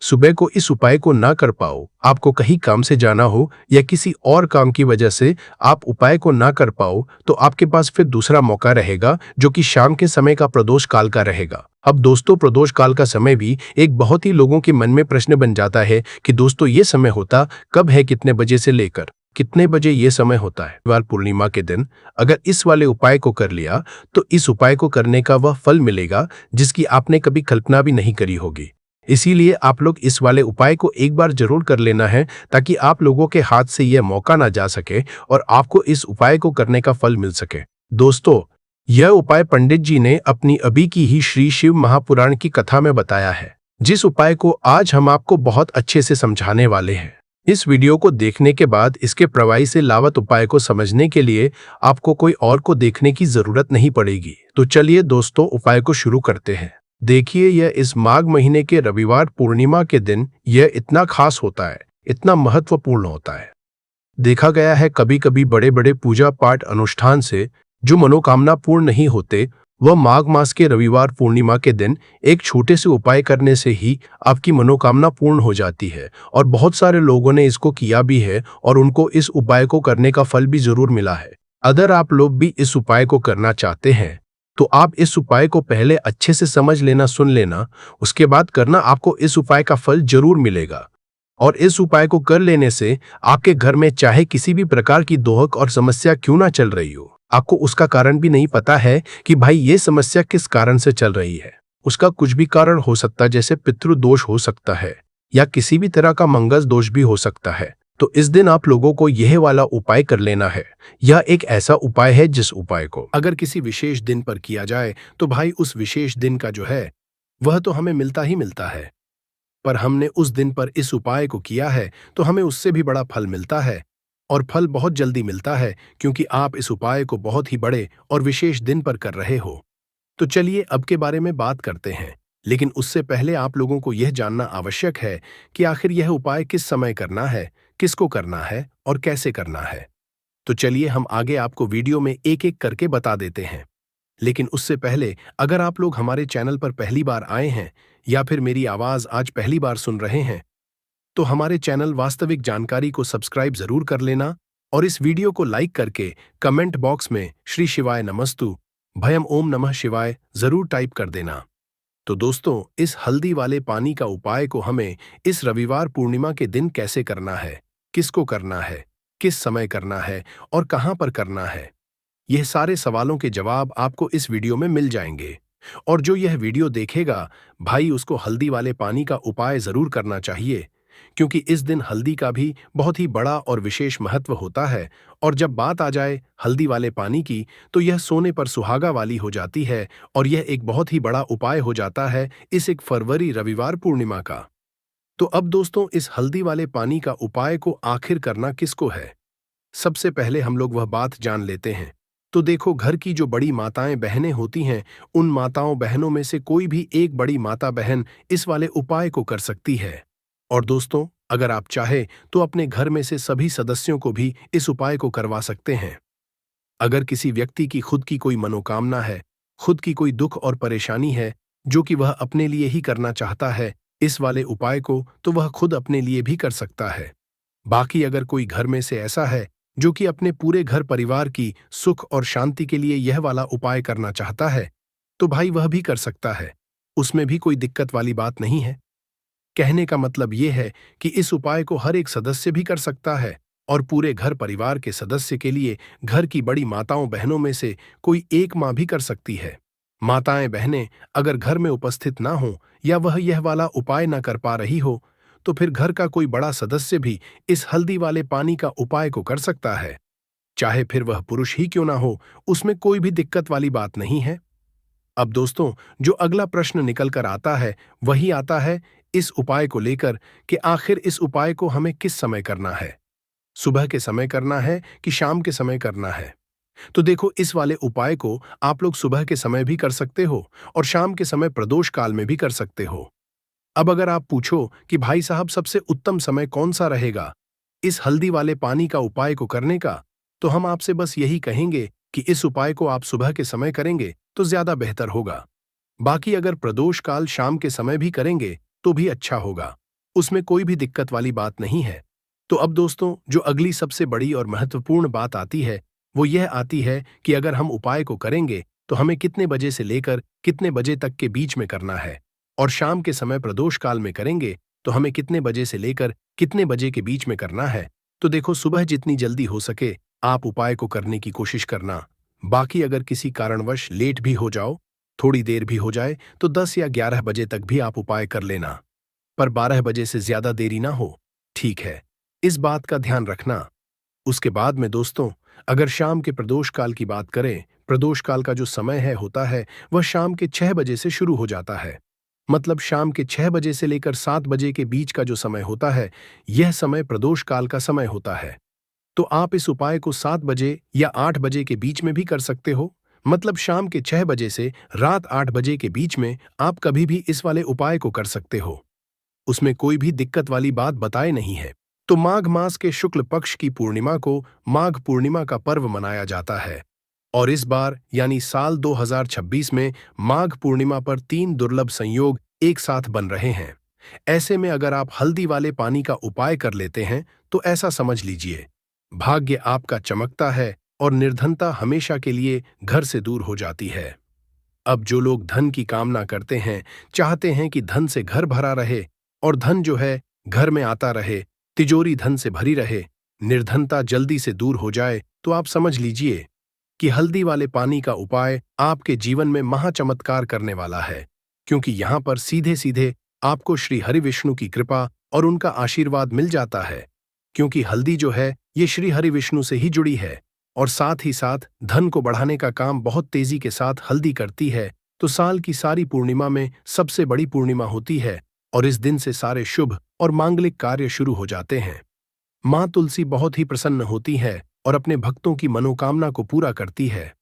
सुबह को इस उपाय को ना कर पाओ, आपको कहीं काम से जाना हो या किसी और काम की वजह से आप उपाय को ना कर पाओ, तो आपके पास फिर दूसरा मौका रहेगा जो कि शाम के समय का प्रदोष काल का रहेगा। अब दोस्तों, प्रदोष काल का समय भी एक बहुत ही लोगों के मन में प्रश्न बन जाता है कि दोस्तों ये समय होता कब है, कितने बजे से लेकर कितने बजे ये समय होता है। रविवार पूर्णिमा के दिन अगर इस वाले उपाय को कर लिया तो इस उपाय को करने का वह फल मिलेगा जिसकी आपने कभी कल्पना भी नहीं करी होगी। इसीलिए आप लोग इस वाले उपाय को एक बार जरूर कर लेना है, ताकि आप लोगों के हाथ से यह मौका ना जा सके और आपको इस उपाय को करने का फल मिल सके। दोस्तों, यह उपाय पंडित जी ने अपनी अभी की ही श्री शिव महापुराण की कथा में बताया है, जिस उपाय को आज हम आपको बहुत अच्छे से समझाने वाले हैं। इस वीडियो को देखने के बाद इसके प्रवाही से लावत उपाय को समझने के लिए आपको कोई और को देखने की जरूरत नहीं पड़ेगी। तो चलिए दोस्तों, उपाय को शुरू करते हैं। देखिए, यह इस माघ महीने के रविवार पूर्णिमा के दिन यह इतना खास होता है, इतना महत्वपूर्ण होता है। देखा गया है कभी कभी बड़े बड़े पूजा पाठ अनुष्ठान से जो मनोकामना पूर्ण नहीं होते, वह माघ मास के रविवार पूर्णिमा के दिन एक छोटे से उपाय करने से ही आपकी मनोकामना पूर्ण हो जाती है। और बहुत सारे लोगों ने इसको किया भी है और उनको इस उपाय को करने का फल भी जरूर मिला है। अगर आप लोग भी इस उपाय को करना चाहते हैं तो आप इस उपाय को पहले अच्छे से समझ लेना, सुन लेना, उसके बाद करना। आपको इस उपाय का फल जरूर मिलेगा। और इस उपाय को कर लेने से आपके घर में चाहे किसी भी प्रकार की दोहक और समस्या क्यों ना चल रही हो, आपको उसका कारण भी नहीं पता है कि भाई ये समस्या किस कारण से चल रही है। उसका कुछ भी कारण हो सकता है, जैसे पितृदोष हो सकता है या किसी भी तरह का मंगल दोष भी हो सकता है। तो इस दिन आप लोगों को यह वाला उपाय कर लेना है। यह एक ऐसा उपाय है जिस उपाय को अगर किसी विशेष दिन पर किया जाए तो भाई उस विशेष दिन का जो है वह तो हमें मिलता ही मिलता है। पर हमने उस दिन पर इस उपाय को किया है तो हमें उससे भी बड़ा फल मिलता है, और फल बहुत जल्दी मिलता है, क्योंकि आप इस उपाय को बहुत ही बड़े और विशेष दिन पर कर रहे हो। तो चलिए अब के बारे में बात करते हैं, लेकिन उससे पहले आप लोगों को यह जानना आवश्यक है कि आखिर यह उपाय किस समय करना है, किसको करना है और कैसे करना है। तो चलिए हम आगे आपको वीडियो में एक एक करके बता देते हैं। लेकिन उससे पहले अगर आप लोग हमारे चैनल पर पहली बार आए हैं या फिर मेरी आवाज आज पहली बार सुन रहे हैं, तो हमारे चैनल वास्तविक जानकारी को सब्सक्राइब जरूर कर लेना और इस वीडियो को लाइक करके कमेंट बॉक्स में श्री शिवाय नमस्तु भयम ओम नमः शिवाय जरूर टाइप कर देना। तो दोस्तों, इस हल्दी वाले पानी का उपाय को हमें इस रविवार पूर्णिमा के दिन कैसे करना है, किसको करना है, किस समय करना है और कहां पर करना है, यह सारे सवालों के जवाब आपको इस वीडियो में मिल जाएंगे। और जो यह वीडियो देखेगा भाई, उसको हल्दी वाले पानी का उपाय जरूर करना चाहिए, क्योंकि इस दिन हल्दी का भी बहुत ही बड़ा और विशेष महत्व होता है। और जब बात आ जाए हल्दी वाले पानी की, तो यह सोने पर सुहागा वाली हो जाती है और यह एक बहुत ही बड़ा उपाय हो जाता है इस 1 फरवरी रविवार पूर्णिमा का। तो अब दोस्तों, इस हल्दी वाले पानी का उपाय को आखिर करना किसको है, सबसे पहले हम लोग वह बात जान लेते हैं। तो देखो, घर की जो बड़ी माताएं बहनें होती हैं, उन माताओं बहनों में से कोई भी एक बड़ी माता बहन इस वाले उपाय को कर सकती है। और दोस्तों, अगर आप चाहे तो अपने घर में से सभी सदस्यों को भी इस उपाय को करवा सकते हैं। अगर किसी व्यक्ति की खुद की कोई मनोकामना है, खुद की कोई दुख और परेशानी है जो कि वह अपने लिए ही करना चाहता है इस वाले उपाय को, तो वह खुद अपने लिए भी कर सकता है। बाकी अगर कोई घर में से ऐसा है जो कि अपने पूरे घर परिवार की सुख और शांति के लिए यह वाला उपाय करना चाहता है, तो भाई वह भी कर सकता है, उसमें भी कोई दिक्कत वाली बात नहीं है। कहने का मतलब यह है कि इस उपाय को हर एक सदस्य भी कर सकता है, और पूरे घर परिवार के सदस्य के लिए घर की बड़ी माताओं बहनों में से कोई एक माँ भी कर सकती है। माताएं बहनें अगर घर में उपस्थित ना हो या वह यह वाला उपाय ना कर पा रही हो तो फिर घर का कोई बड़ा सदस्य भी इस हल्दी वाले पानी का उपाय को कर सकता है। चाहे फिर वह पुरुष ही क्यों ना हो, उसमें कोई भी दिक्कत वाली बात नहीं है। अब दोस्तों, जो अगला प्रश्न निकल कर आता है वही आता है इस उपाय को लेकर कि आखिर इस उपाय को हमें किस समय करना है, सुबह के समय करना है कि शाम के समय करना है। तो देखो, इस वाले उपाय को आप लोग सुबह के समय भी कर सकते हो और शाम के समय प्रदोष काल में भी कर सकते हो। अब अगर आप पूछो कि भाई साहब सबसे उत्तम समय कौन सा रहेगा इस हल्दी वाले पानी का उपाय को करने का, तो हम आपसे बस यही कहेंगे कि इस उपाय को आप सुबह के समय करेंगे तो ज्यादा बेहतर होगा। बाकी अगर प्रदोष काल शाम के समय भी करेंगे तो भी अच्छा होगा, उसमें कोई भी दिक्कत वाली बात नहीं है। तो अब दोस्तों, जो अगली सबसे बड़ी और महत्वपूर्ण बात आती है वो यह आती है कि अगर हम उपाय को करेंगे तो हमें कितने बजे से लेकर कितने बजे तक के बीच में करना है, और शाम के समय प्रदोष काल में करेंगे तो हमें कितने बजे से लेकर कितने बजे के बीच में करना है। तो देखो, सुबह जितनी जल्दी हो सके आप उपाय को करने की कोशिश करना। बाकी अगर किसी कारणवश लेट भी हो जाओ, थोड़ी देर भी हो जाए, तो 10 या 11 बजे तक भी आप उपाय कर लेना, पर 12 बजे से ज्यादा देरी ना हो, ठीक है? इस बात का ध्यान रखना। उसके बाद में दोस्तों, अगर शाम के प्रदोष काल की बात करें, प्रदोष काल का जो समय है होता है वह शाम के 6 बजे से शुरू हो जाता है। मतलब शाम के 6 बजे से लेकर 7 बजे के बीच का जो समय होता है, यह समय प्रदोष काल का समय होता है। तो आप इस उपाय को 7 बजे या 8 बजे के बीच में भी कर सकते हो। मतलब शाम के 6 बजे से रात 8 बजे के बीच में आप कभी भी इस वाले उपाय को कर सकते हो, उसमें कोई भी दिक्कत वाली बात बताए नहीं है। तो माघ मास के शुक्ल पक्ष की पूर्णिमा को माघ पूर्णिमा का पर्व मनाया जाता है, और इस बार यानी साल 2026 में माघ पूर्णिमा पर 3 दुर्लभ संयोग एक साथ बन रहे हैं। ऐसे में अगर आप हल्दी वाले पानी का उपाय कर लेते हैं तो ऐसा समझ लीजिए, भाग्य आपका चमकता है और निर्धनता हमेशा के लिए घर से दूर हो जाती है। अब जो लोग धन की कामना करते हैं, चाहते हैं कि धन से घर भरा रहे और धन जो है घर में आता रहे, तिजोरी धन से भरी रहे, निर्धनता जल्दी से दूर हो जाए, तो आप समझ लीजिए कि हल्दी वाले पानी का उपाय आपके जीवन में महाचमत्कार करने वाला है, क्योंकि यहां पर सीधे सीधे आपको श्री हरि विष्णु की कृपा और उनका आशीर्वाद मिल जाता है। क्योंकि हल्दी जो है ये श्री हरि विष्णु से ही जुड़ी है और साथ ही साथ धन को बढ़ाने का काम बहुत तेजी के साथ हल्दी करती है। तो साल की सारी पूर्णिमा में सबसे बड़ी पूर्णिमा होती है और इस दिन से सारे शुभ और मांगलिक कार्य शुरू हो जाते हैं। मां तुलसी बहुत ही प्रसन्न होती है और अपने भक्तों की मनोकामना को पूरा करती है।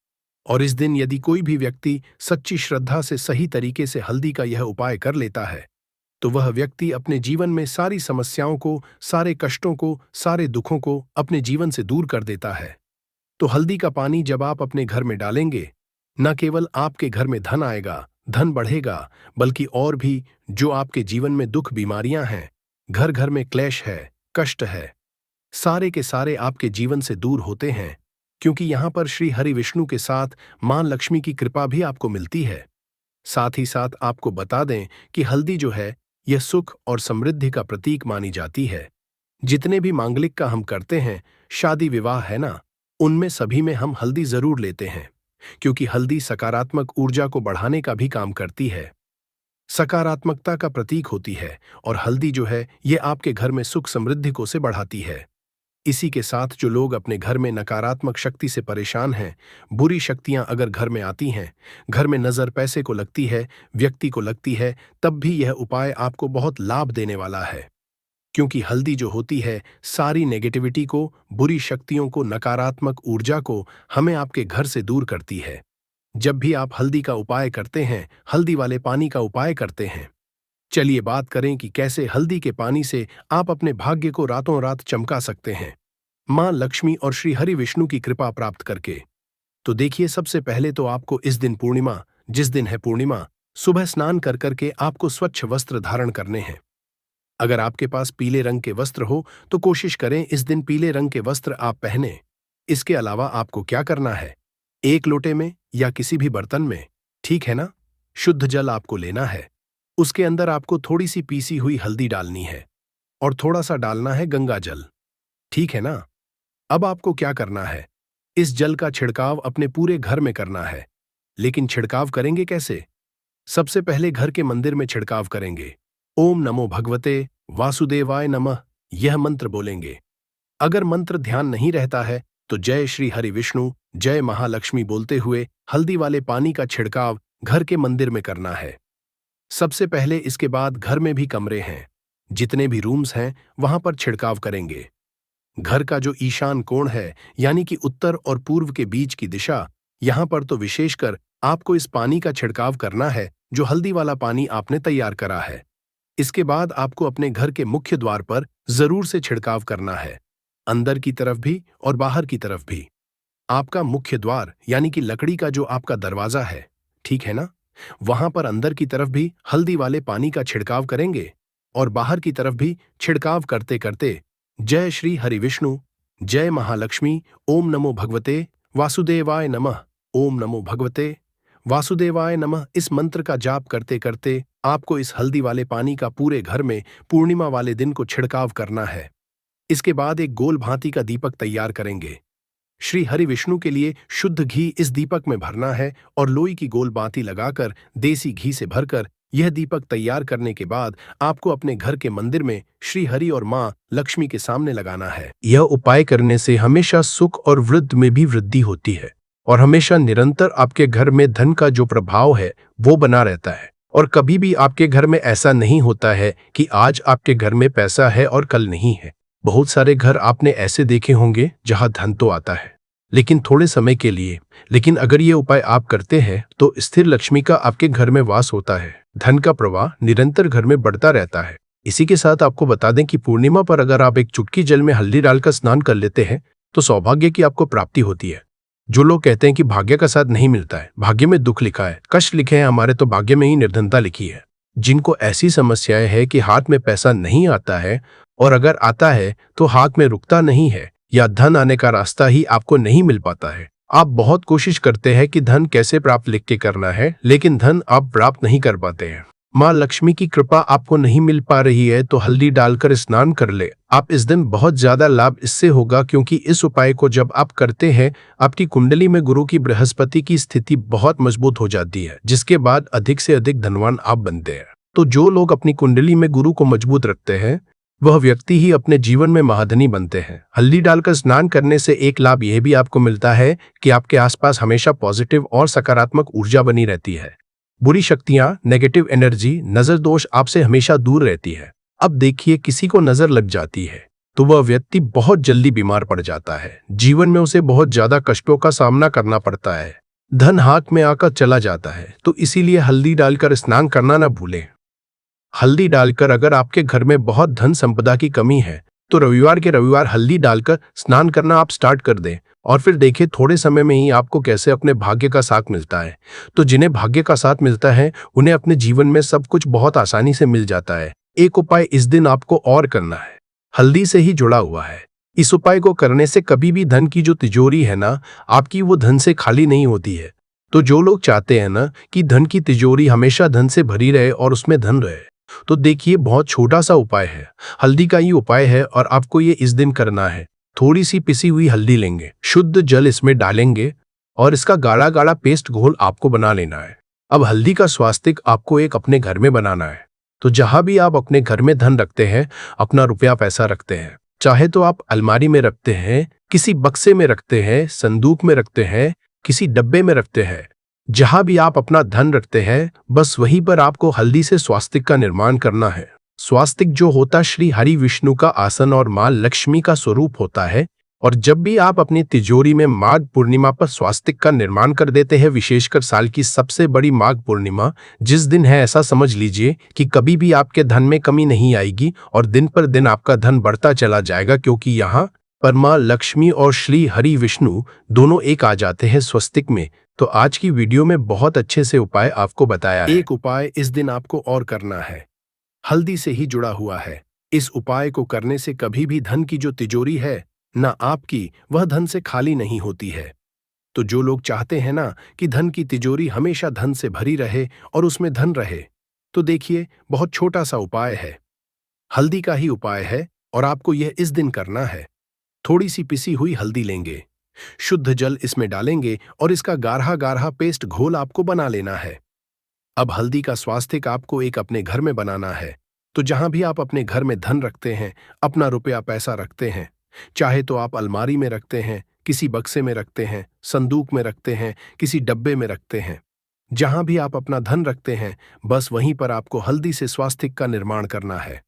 और इस दिन यदि कोई भी व्यक्ति सच्ची श्रद्धा से सही तरीके से हल्दी का यह उपाय कर लेता है तो वह व्यक्ति अपने जीवन में सारी समस्याओं को, सारे कष्टों को, सारे दुखों को अपने जीवन से दूर कर देता है। तो हल्दी का पानी जब आप अपने घर में डालेंगे, न केवल आपके घर में धन आएगा, धन बढ़ेगा, बल्कि और भी जो आपके जीवन में दुख बीमारियां हैं, घर घर में क्लेश है, कष्ट है, सारे के सारे आपके जीवन से दूर होते हैं। क्योंकि यहां पर श्री हरि विष्णु के साथ मां लक्ष्मी की कृपा भी आपको मिलती है। साथ ही साथ आपको बता दें कि हल्दी जो है यह सुख और समृद्धि का प्रतीक मानी जाती है। जितने भी मांगलिक का हम करते हैं, शादी विवाह है ना, उनमें सभी में हम हल्दी जरूर लेते हैं, क्योंकि हल्दी सकारात्मक ऊर्जा को बढ़ाने का भी काम करती है, सकारात्मकता का प्रतीक होती है, और हल्दी जो है ये आपके घर में सुख समृद्धि को से बढ़ाती है। इसी के साथ जो लोग अपने घर में नकारात्मक शक्ति से परेशान हैं, बुरी शक्तियां अगर घर में आती हैं, घर में नजर पैसे को लगती है, व्यक्ति को लगती है, तब भी यह उपाय आपको बहुत लाभ देने वाला है। क्योंकि हल्दी जो होती है सारी नेगेटिविटी को, बुरी शक्तियों को, नकारात्मक ऊर्जा को हमें आपके घर से दूर करती है। जब भी आप हल्दी का उपाय करते हैं, हल्दी वाले पानी का उपाय करते हैं, चलिए बात करें कि कैसे हल्दी के पानी से आप अपने भाग्य को रातों रात चमका सकते हैं, मां लक्ष्मी और श्री हरि विष्णु की कृपा प्राप्त करके। तो देखिए, सबसे पहले तो आपको इस दिन पूर्णिमा, जिस दिन है पूर्णिमा, सुबह स्नान कर करके आपको स्वच्छ वस्त्र धारण करने हैं। अगर आपके पास पीले रंग के वस्त्र हो तो कोशिश करें इस दिन पीले रंग के वस्त्र आप पहने। इसके अलावा आपको क्या करना है, एक लोटे में या किसी भी बर्तन में, ठीक है ना, शुद्ध जल आपको लेना है। उसके अंदर आपको थोड़ी सी पीसी हुई हल्दी डालनी है और थोड़ा सा डालना है गंगा जल, ठीक है ना। अब आपको क्या करना है, इस जल का छिड़काव अपने पूरे घर में करना है, लेकिन छिड़काव करेंगे कैसे? सबसे पहले घर के मंदिर में छिड़काव करेंगे। ओम नमो भगवते वासुदेवाय नमः यह मंत्र बोलेंगे। अगर मंत्र ध्यान नहीं रहता है तो जय श्री हरि विष्णु जय महालक्ष्मी बोलते हुए हल्दी वाले पानी का छिड़काव घर के मंदिर में करना है। सबसे पहले इसके बाद घर में भी कमरे हैं, जितने भी रूम्स हैं वहां पर छिड़काव करेंगे। घर का जो ईशान कोण है यानी कि उत्तर और पूर्व के बीच की दिशा, यहां पर तो विशेषकर आपको इस पानी का छिड़काव करना है जो हल्दी वाला पानी आपने तैयार करा है। इसके बाद आपको अपने घर के मुख्य द्वार पर जरूर से छिड़काव करना है, अंदर की तरफ भी और बाहर की तरफ भी। आपका मुख्य द्वार यानी कि लकड़ी का जो आपका दरवाजा है, ठीक है ना, वहां पर अंदर की तरफ भी हल्दी वाले पानी का छिड़काव करेंगे और बाहर की तरफ भी छिड़काव करते करते जय श्री हरि विष्णु जय महालक्ष्मी ओम नमो भगवते वासुदेवाय नमः ओम नमो भगवते वासुदेवाय नमः इस मंत्र का जाप करते करते आपको इस हल्दी वाले पानी का पूरे घर में पूर्णिमा वाले दिन को छिड़काव करना है। इसके बाद एक गोल भांति का दीपक तैयार करेंगे। श्री हरि विष्णु के लिए शुद्ध घी इस दीपक में भरना है और लोई की गोल बाती लगाकर देसी घी से भरकर यह दीपक तैयार करने के बाद आपको अपने घर के मंदिर में श्री हरि और मां लक्ष्मी के सामने लगाना है। यह उपाय करने से हमेशा सुख और वृद्धि में भी वृद्धि होती है और हमेशा निरंतर आपके घर में धन का जो प्रभाव है वो बना रहता है और कभी भी आपके घर में ऐसा नहीं होता है कि आज आपके घर में पैसा है और कल नहीं है। बहुत सारे घर आपने ऐसे देखे होंगे जहां धन तो आता है लेकिन थोड़े समय के लिए, लेकिन अगर ये उपाय आप करते हैं तो स्थिर लक्ष्मी का आपके घर में वास होता है, धन का प्रवाह निरंतर घर में बढ़ता रहता है। इसी के साथ आपको बता दें कि पूर्णिमा पर अगर आप एक चुटकी जल में हल्दी डालकर स्नान कर लेते हैं तो सौभाग्य की आपको प्राप्ति होती है। जो लोग कहते हैं कि भाग्य का साथ नहीं मिलता है, भाग्य में दुख लिखा है, कष्ट लिखे हैं हमारे, तो भाग्य में ही निर्धनता लिखी है। जिनको ऐसी समस्याएं हैं कि हाथ में पैसा नहीं आता है और अगर आता है तो हाथ में रुकता नहीं है या धन आने का रास्ता ही आपको नहीं मिल पाता है। आप बहुत कोशिश करते हैं कि धन कैसे प्राप्त लिख के करना है लेकिन धन आप प्राप्त नहीं कर पाते हैं। माँ लक्ष्मी की कृपा आपको नहीं मिल पा रही है तो हल्दी डालकर स्नान कर ले। आप इस दिन बहुत ज्यादा लाभ इससे होगा क्योंकि इस उपाय को जब आप करते हैं आपकी कुंडली में गुरु की बृहस्पति की स्थिति बहुत मजबूत हो जाती है, जिसके बाद अधिक से अधिक धनवान आप बनते हैं। तो जो लोग अपनी कुंडली में गुरु को मजबूत रखते हैं वह व्यक्ति ही अपने जीवन में महाधनी बनते हैं। हल्दी डालकर स्नान करने से एक लाभ यह भी आपको मिलता है कि आपके आसपास हमेशा पॉजिटिव और सकारात्मक ऊर्जा बनी रहती है। बुरी शक्तियां, नेगेटिव एनर्जी, नजर दोष आपसे हमेशा दूर रहती है। अब देखिए, किसी को नजर लग जाती है तो वह व्यक्ति बहुत जल्दी बीमार पड़ जाता है, जीवन में उसे बहुत ज्यादा कष्टों का सामना करना पड़ता है, धन हाथ में आकर चला जाता है। तो इसीलिए हल्दी डालकर स्नान करना न भूलें। हल्दी डालकर अगर आपके घर में बहुत धन संपदा की कमी है तो रविवार के रविवार हल्दी डालकर स्नान करना आप स्टार्ट कर दें और फिर देखिए थोड़े समय में ही आपको कैसे अपने भाग्य का साथ मिलता है। तो जिन्हें भाग्य का साथ मिलता है उन्हें अपने जीवन में सब कुछ बहुत आसानी से मिल जाता है। एक उपाय इस दिन आपको और करना है, हल्दी से ही जुड़ा हुआ है। इस उपाय को करने से कभी भी धन की जो तिजोरी है ना आपकी, वो धन से खाली नहीं होती है। तो जो लोग चाहते हैं ना कि धन की तिजोरी हमेशा धन से भरी रहे और उसमें धन रहे, तो देखिए बहुत छोटा सा उपाय है, हल्दी का ही उपाय है और आपको ये इस दिन करना है। थोड़ी सी पिसी हुई हल्दी लेंगे, शुद्ध जल इसमें डालेंगे और इसका गाढ़ा गाढ़ा पेस्ट घोल आपको बना लेना है। अब हल्दी का स्वास्तिक आपको एक अपने घर में बनाना है। तो जहां भी आप अपने घर में धन रखते हैं, अपना रुपया पैसा रखते हैं, चाहे तो आप अलमारी में रखते हैं, किसी बक्से में रखते हैं, संदूक में रखते हैं, किसी डब्बे में रखते हैं, जहां भी आप अपना धन रखते हैं बस वहीं पर आपको हल्दी से स्वास्तिक का निर्माण करना है। स्वास्तिक जो होता श्री हरि विष्णु का आसन और मां लक्ष्मी का स्वरूप होता है और जब भी आप अपनी तिजोरी में माघ पूर्णिमा पर स्वास्तिक का निर्माण कर देते हैं, विशेषकर साल की सबसे बड़ी माघ पूर्णिमा जिस दिन है, ऐसा समझ लीजिए कि कभी भी आपके धन में कमी नहीं आएगी और दिन पर दिन आपका धन बढ़ता चला जाएगा, क्योंकि यहाँ पर मां लक्ष्मी और श्री हरि विष्णु दोनों एक आ जाते हैं स्वस्तिक में। तो आज की वीडियो में बहुत अच्छे से उपाय आपको बताया है। एक उपाय इस दिन आपको और करना है, हल्दी से ही जुड़ा हुआ है। इस उपाय को करने से कभी भी धन की जो तिजोरी है ना आपकी, वह धन से खाली नहीं होती है। तो जो लोग चाहते हैं ना कि धन की तिजोरी हमेशा धन से भरी रहे और उसमें धन रहे, तो देखिए बहुत छोटा सा उपाय है, हल्दी का ही उपाय है और आपको यह इस दिन करना है। थोड़ी सी पिसी हुई हल्दी लेंगे, शुद्ध जल इसमें डालेंगे और इसका गाढ़ा गाढ़ा पेस्ट घोल आपको बना लेना है। अब हल्दी का स्वास्तिक आपको एक अपने घर में बनाना है। तो जहां भी आप अपने घर में धन रखते हैं, अपना रुपया पैसा रखते हैं, चाहे तो आप अलमारी में रखते हैं, किसी बक्से में रखते हैं, संदूक में रखते हैं, किसी डब्बे में रखते हैं, जहां भी आप अपना धन रखते हैं, बस वहीं पर आपको हल्दी से स्वास्तिक का निर्माण करना है।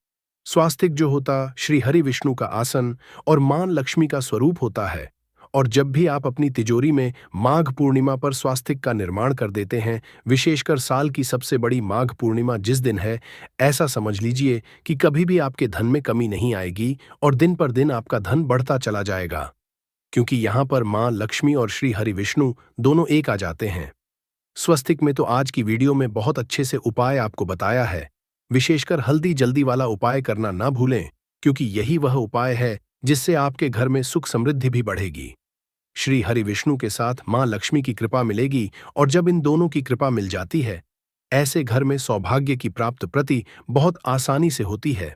स्वास्तिक जो होता श्री हरि विष्णु का आसन और मां लक्ष्मी का स्वरूप होता है। और जब भी आप अपनी तिजोरी में माघ पूर्णिमा पर स्वास्तिक का निर्माण कर देते हैं, विशेषकर साल की सबसे बड़ी माघ पूर्णिमा जिस दिन है, ऐसा समझ लीजिए कि कभी भी आपके धन में कमी नहीं आएगी और दिन पर दिन आपका धन बढ़ता चला जाएगा, क्योंकि यहां पर मां लक्ष्मी और श्री हरि विष्णु दोनों एक आ जाते हैं। स्वस्तिक में तो आज की वीडियो में बहुत अच्छे से उपाय आपको बताया है। विशेषकर हल्दी जल्दी वाला उपाय करना ना भूलें, क्योंकि यही वह उपाय है जिससे आपके घर में सुख समृद्धि भी बढ़ेगी। श्री हरि विष्णु के साथ मां लक्ष्मी की कृपा मिलेगी और जब इन दोनों की कृपा मिल जाती है, ऐसे घर में सौभाग्य की प्राप्त प्रति बहुत आसानी से होती है।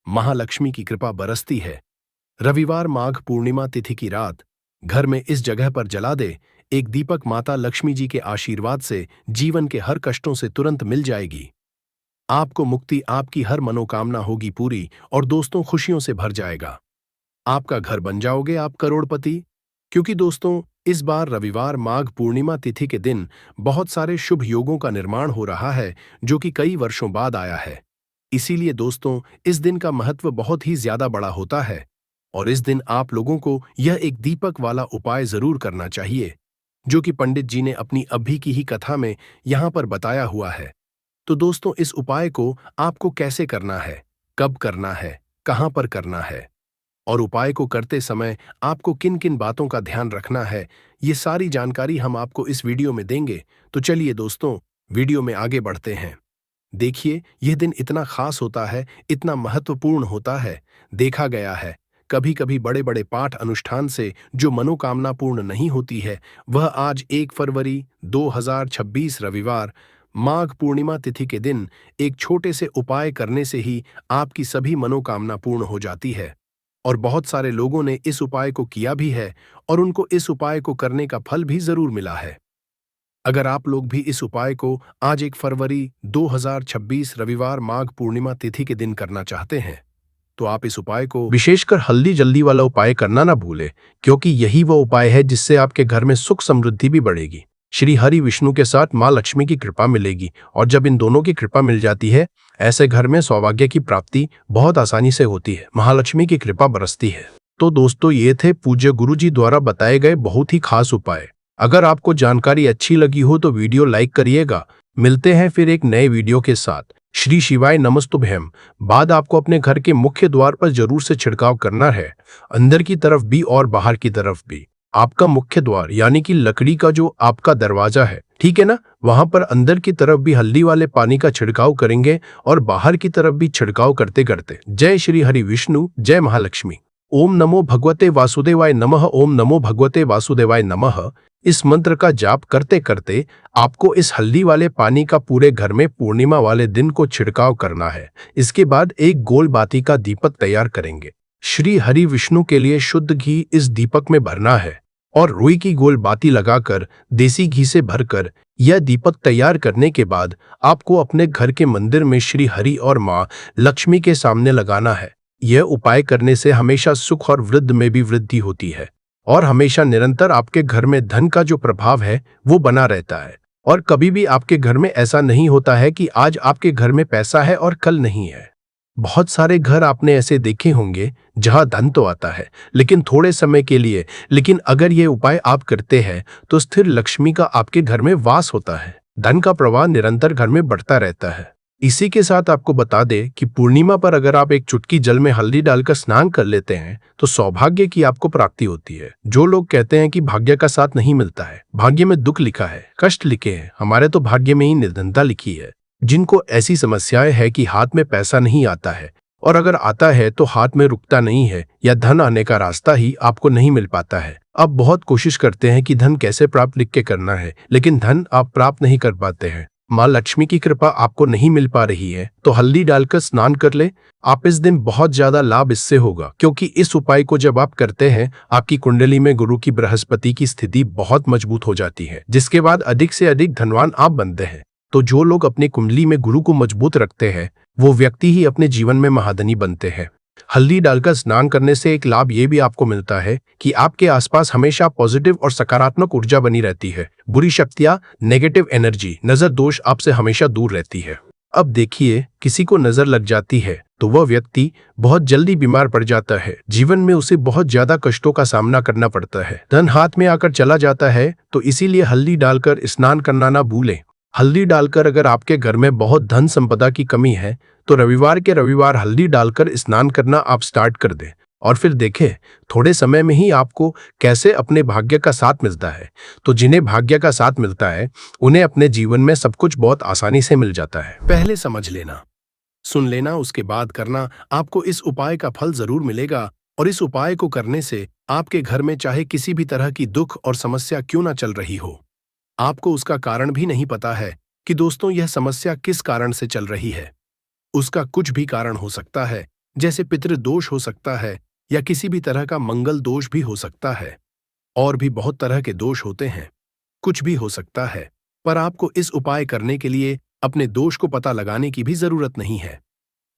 महालक्ष्मी की कृपा बरसती है। रविवार माघ पूर्णिमा तिथि की रात घर में इस जगह पर जला दे एक दीपक, माता लक्ष्मी जी के आशीर्वाद से जीवन के हर कष्टों से तुरंत मिल जाएगी। आपको मुक्ति, आपकी हर मनोकामना होगी पूरी और दोस्तों खुशियों से भर जाएगा। आपका घर बन जाओगे आप करोड़पति। क्योंकि दोस्तों, इस बार रविवार माघ पूर्णिमा तिथि के दिन बहुत सारे शुभ योगों का निर्माण हो रहा है, जो कि कई वर्षों बाद आया है। इसीलिए दोस्तों, इस दिन का महत्व बहुत ही ज्यादा बड़ा होता है और इस दिन आप लोगों को यह एक दीपक वाला उपाय जरूर करना चाहिए, जो कि पंडित जी ने अपनी अभी की ही कथा में यहां पर बताया हुआ है। तो दोस्तों, इस उपाय को आपको कैसे करना है, कब करना है, कहां पर करना है और उपाय को करते समय आपको किन किन बातों का ध्यान रखना है, ये सारी जानकारी हम आपको इस वीडियो में देंगे। तो चलिए दोस्तों, वीडियो में आगे बढ़ते हैं। देखिए, यह दिन इतना खास होता है, इतना महत्वपूर्ण होता है। देखा गया है कभी कभी बड़े बड़े पाठ अनुष्ठान से जो मनोकामना पूर्ण नहीं होती है, वह आज 1 फरवरी 2026 रविवार माघ पूर्णिमा तिथि के दिन एक छोटे से उपाय करने से ही आपकी सभी मनोकामना पूर्ण हो जाती है। और बहुत सारे लोगों ने इस उपाय को किया भी है और उनको इस उपाय को करने का फल भी जरूर मिला है। अगर आप लोग भी इस उपाय को आज 1 फरवरी 2026 रविवार माघ पूर्णिमा तिथि के दिन करना चाहते हैं, तो आप इस उपाय को विशेषकर हल्दी जल्दी वाला उपाय करना ना भूलें, क्योंकि यही वो उपाय है जिससे आपके घर में सुख समृद्धि भी बढ़ेगी, श्री हरि विष्णु के साथ मां लक्ष्मी की कृपा मिलेगी और जब इन दोनों की कृपा मिल जाती है, ऐसे घर में सौभाग्य की प्राप्ति बहुत आसानी से होती है, महालक्ष्मी की कृपा बरसती है। तो दोस्तों, ये थे पूज्य गुरु जी द्वारा बताए गए बहुत ही खास उपाय। अगर आपको जानकारी अच्छी लगी हो तो वीडियो लाइक करिएगा। मिलते हैं फिर एक नए वीडियो के साथ। श्री शिवाय नमस्तुभ्यम। बाद आपको अपने घर के मुख्य द्वार पर जरूर से छिड़काव करना है, अंदर की तरफ भी और बाहर की तरफ भी। आपका मुख्य द्वार यानी कि लकड़ी का जो आपका दरवाजा है, ठीक है ना, वहां पर अंदर की तरफ भी हल्दी वाले पानी का छिड़काव करेंगे और बाहर की तरफ भी छिड़काव करते करते जय श्री हरि विष्णु, जय महालक्ष्मी, ओम नमो भगवते वासुदेवाय नमः, ओम नमो भगवते वासुदेवाय नमः, इस मंत्र का जाप करते करते आपको इस हल्दी वाले पानी का पूरे घर में पूर्णिमा वाले दिन को छिड़काव करना है। इसके बाद एक गोल बाती का दीपक तैयार करेंगे। श्री हरि विष्णु के लिए शुद्ध घी इस दीपक में भरना है और रुई की गोल बाती लगाकर देसी घी से भरकर यह दीपक तैयार करने के बाद आपको अपने घर के मंदिर में श्री हरि और मां लक्ष्मी के सामने लगाना है। यह उपाय करने से हमेशा सुख और वृद्धि में भी वृद्धि होती है और हमेशा निरंतर आपके घर में धन का जो प्रभाव है वो बना रहता है और कभी भी आपके घर में ऐसा नहीं होता है कि आज आपके घर में पैसा है और कल नहीं है। बहुत सारे घर आपने ऐसे देखे होंगे जहां धन तो आता है लेकिन थोड़े समय के लिए, लेकिन अगर ये उपाय आप करते हैं तो स्थिर लक्ष्मी का आपके घर में वास होता है, धन का प्रवाह निरंतर घर में बढ़ता रहता है। इसी के साथ आपको बता दें कि पूर्णिमा पर अगर आप एक चुटकी जल में हल्दी डालकर स्नान कर लेते हैं तो सौभाग्य की आपको प्राप्ति होती है। जो लोग कहते हैं कि भाग्य का साथ नहीं मिलता है, भाग्य में दुख लिखा है, कष्ट लिखे हैं, हमारे तो भाग्य में ही निर्धनता लिखी है। जिनको ऐसी समस्याएं है कि हाथ में पैसा नहीं आता है और अगर आता है तो हाथ में रुकता नहीं है या धन आने का रास्ता ही आपको नहीं मिल पाता है। अब बहुत कोशिश करते हैं कि धन कैसे प्राप्त लिख के करना है, लेकिन धन आप प्राप्त नहीं कर पाते हैं। माँ लक्ष्मी की कृपा आपको नहीं मिल पा रही है तो हल्दी डालकर स्नान कर ले। आप इस दिन बहुत ज्यादा लाभ इससे होगा, क्योंकि इस उपाय को जब आप करते हैं आपकी कुंडली में गुरु की बृहस्पति की स्थिति बहुत मजबूत हो जाती है, जिसके बाद अधिक से अधिक धनवान आप बनते हैं। तो जो लोग अपनी कुंडली में गुरु को मजबूत रखते हैं वो व्यक्ति ही अपने जीवन में महाधनी बनते हैं। हल्दी डालकर स्नान करने से एक लाभ ये भी आपको मिलता है कि आपके आसपास हमेशा पॉजिटिव और सकारात्मक ऊर्जा बनी रहती है। बुरी शक्तियां, नेगेटिव एनर्जी, नजर दोष आपसे हमेशा दूर रहती है। अब देखिए, किसी को नजर लग जाती है तो वह व्यक्ति बहुत जल्दी बीमार पड़ जाता है। जीवन में उसे बहुत ज्यादा कष्टों का सामना करना पड़ता है। धन हाथ में आकर चला जाता है। तो इसीलिए हल्दी डालकर स्नान करना ना भूलें। हल्दी डालकर अगर आपके घर में बहुत धन संपदा की कमी है तो रविवार के रविवार हल्दी डालकर स्नान करना आप स्टार्ट कर दें और फिर देखें थोड़े समय में ही आपको कैसे अपने भाग्य का साथ मिलता है। तो जिन्हें भाग्य का साथ मिलता है उन्हें अपने जीवन में सब कुछ बहुत आसानी से मिल जाता है। पहले समझ लेना, सुन लेना, उसके बाद करना। आपको इस उपाय का फल जरूर मिलेगा और इस उपाय को करने से आपके घर में चाहे किसी भी तरह की दुख और समस्या क्यों ना चल रही हो, आपको उसका कारण भी नहीं पता है कि दोस्तों यह समस्या किस कारण से चल रही है। उसका कुछ भी कारण हो सकता है, जैसे पितृदोष हो सकता है या किसी भी तरह का मंगल दोष भी हो सकता है। और भी बहुत तरह के दोष होते हैं, कुछ भी हो सकता है। पर आपको इस उपाय करने के लिए अपने दोष को पता लगाने की भी जरूरत नहीं है।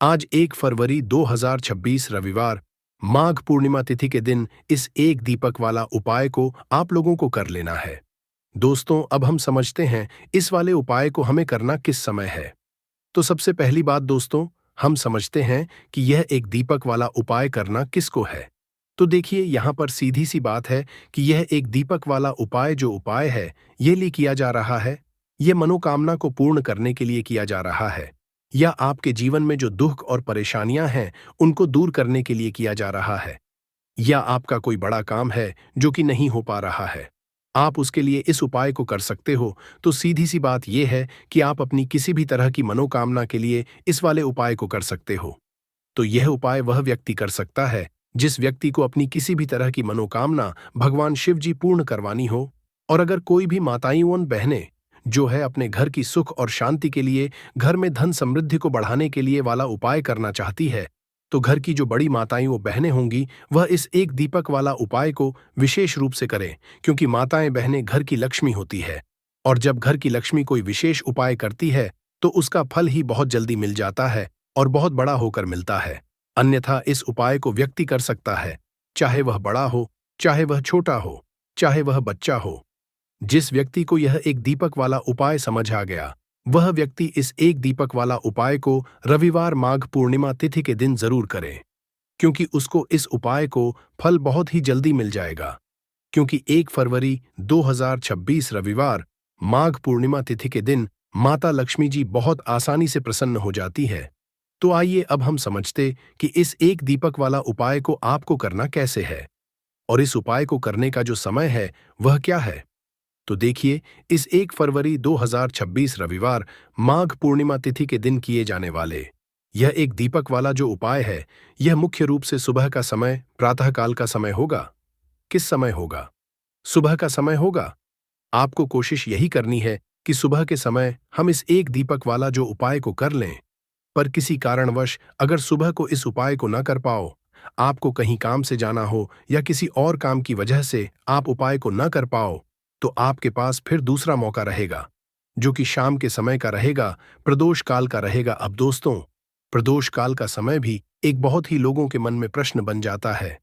आज 1 फरवरी 2026 रविवार माघ पूर्णिमा तिथि के दिन इस एक दीपक वाला उपाय को आप लोगों को कर लेना है। दोस्तों, अब हम समझते हैं इस वाले उपाय को हमें करना किस समय है। तो सबसे पहली बात दोस्तों, हम समझते हैं कि यह एक दीपक वाला उपाय करना किसको है। तो देखिए, यहाँ पर सीधी सी बात है कि यह एक दीपक वाला उपाय जो उपाय है ये लिए किया जा रहा है, यह मनोकामना को पूर्ण करने के लिए किया जा रहा है, या आपके जीवन में जो दुख और परेशानियां हैं उनको दूर करने के लिए किया जा रहा है, या आपका कोई बड़ा काम है जो कि नहीं हो पा रहा है, आप उसके लिए इस उपाय को कर सकते हो। तो सीधी सी बात यह है कि आप अपनी किसी भी तरह की मनोकामना के लिए इस वाले उपाय को कर सकते हो। तो यह उपाय वह व्यक्ति कर सकता है जिस व्यक्ति को अपनी किसी भी तरह की मनोकामना भगवान शिव जी पूर्ण करवानी हो। और अगर कोई भी माताएं और बहनें जो है अपने घर की सुख और शांति के लिए, घर में धन समृद्धि को बढ़ाने के लिए वाला उपाय करना चाहती है, तो घर की जो बड़ी माताएं वो बहनें होंगी वह इस एक दीपक वाला उपाय को विशेष रूप से करें, क्योंकि माताएं बहनें घर की लक्ष्मी होती है। और जब घर की लक्ष्मी कोई विशेष उपाय करती है तो उसका फल ही बहुत जल्दी मिल जाता है और बहुत बड़ा होकर मिलता है। अन्यथा इस उपाय को व्यक्ति कर सकता है, चाहे वह बड़ा हो, चाहे वह छोटा हो, चाहे वह बच्चा हो। जिस व्यक्ति को यह एक दीपक वाला उपाय समझ आ गया वह व्यक्ति इस एक दीपक वाला उपाय को रविवार माघ पूर्णिमा तिथि के दिन जरूर करे, क्योंकि उसको इस उपाय को फल बहुत ही जल्दी मिल जाएगा। क्योंकि 1 फरवरी 2026 रविवार माघ पूर्णिमा तिथि के दिन माता लक्ष्मी जी बहुत आसानी से प्रसन्न हो जाती है। तो आइए अब हम समझते कि इस एक दीपक वाला उपाय को आपको करना कैसे है और इस उपाय को करने का जो समय है वह क्या है। तो देखिए, इस 1 फरवरी 2026 रविवार माघ पूर्णिमा तिथि के दिन किए जाने वाले यह एक दीपक वाला जो उपाय है यह मुख्य रूप से सुबह का समय, प्रातःकाल का समय होगा। किस समय होगा? सुबह का समय होगा। आपको कोशिश यही करनी है कि सुबह के समय हम इस एक दीपक वाला जो उपाय को कर लें। पर किसी कारणवश अगर सुबह को इस उपाय को न कर पाओ, आपको कहीं काम से जाना हो या किसी और काम की वजह से आप उपाय को न कर पाओ, तो आपके पास फिर दूसरा मौका रहेगा जो कि शाम के समय का रहेगा, प्रदोष काल का रहेगा। अब दोस्तों, प्रदोष काल का समय भी एक बहुत ही लोगों के मन में प्रश्न बन जाता है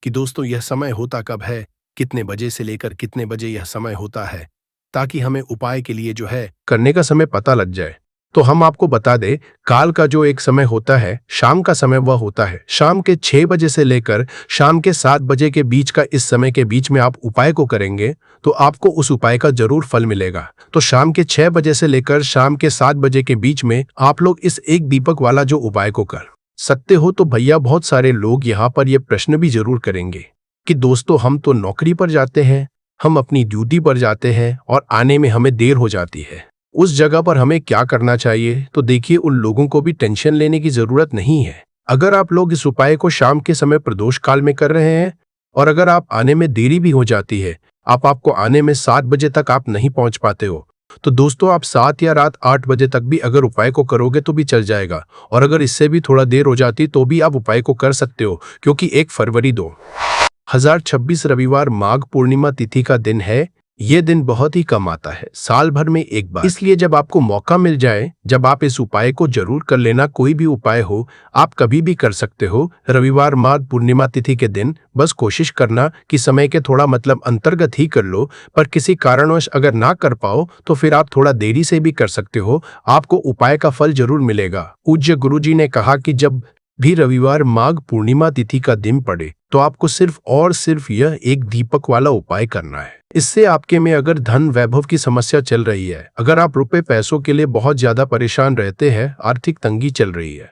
कि दोस्तों यह समय होता कब है, कितने बजे से लेकर कितने बजे यह समय होता है, ताकि हमें उपाय के लिए जो है करने का समय पता लग जाए। तो हम आपको बता दें, काल का जो एक समय होता है, शाम का समय वह होता है शाम के 6 बजे से लेकर शाम के 7 बजे के बीच का। इस समय के बीच में आप उपाय को करेंगे तो आपको उस उपाय का जरूर फल मिलेगा। तो शाम के 6 बजे से लेकर शाम के 7 बजे के बीच में आप लोग इस एक दीपक वाला जो उपाय को कर सकते हो। तो भैया, बहुत सारे लोग यहाँ पर ये प्रश्न भी जरूर करेंगे कि दोस्तों हम तो नौकरी पर जाते हैं, हम अपनी ड्यूटी पर जाते हैं और आने में हमें देर हो जाती है, उस जगह पर हमें क्या करना चाहिए। तो देखिए, उन लोगों को भी टेंशन लेने की जरूरत नहीं है। अगर आप लोग इस उपाय को शाम के समय प्रदोष काल में कर रहे हैं और अगर आप आने में देरी भी हो जाती है, आपको आने में 7 बजे तक आप नहीं पहुंच पाते हो, तो दोस्तों, आप 7 या रात 8 बजे तक भी अगर उपाय को करोगे तो भी चल जाएगा, और अगर इससे भी थोड़ा देर हो जाती तो भी आप उपाय को कर सकते हो, क्योंकि 1 फरवरी 2026 रविवार माघ पूर्णिमा तिथि का दिन है। ये दिन बहुत ही कम आता है, साल भर में एक बार। इसलिए जब आपको मौका मिल जाए, जब आप इस उपाय को जरूर कर लेना। कोई भी उपाय हो, आप कभी भी कर सकते हो। रविवार माघ पूर्णिमा तिथि के दिन बस कोशिश करना कि समय के थोड़ा अंतर्गत ही कर लो, पर किसी कारणवश अगर ना कर पाओ तो फिर आप थोड़ा देरी से भी कर सकते हो। आपको उपाय का फल जरूर मिलेगा। पूज्य गुरुजी ने कहा कि जब भी रविवार माघ पूर्णिमा तिथि का दिन पड़े तो आपको सिर्फ और सिर्फ यह एक दीपक वाला उपाय करना है। इससे आपके में अगर धन वैभव की समस्या चल रही है, अगर आप रुपए पैसों के लिए बहुत ज्यादा परेशान रहते हैं, आर्थिक तंगी चल रही है,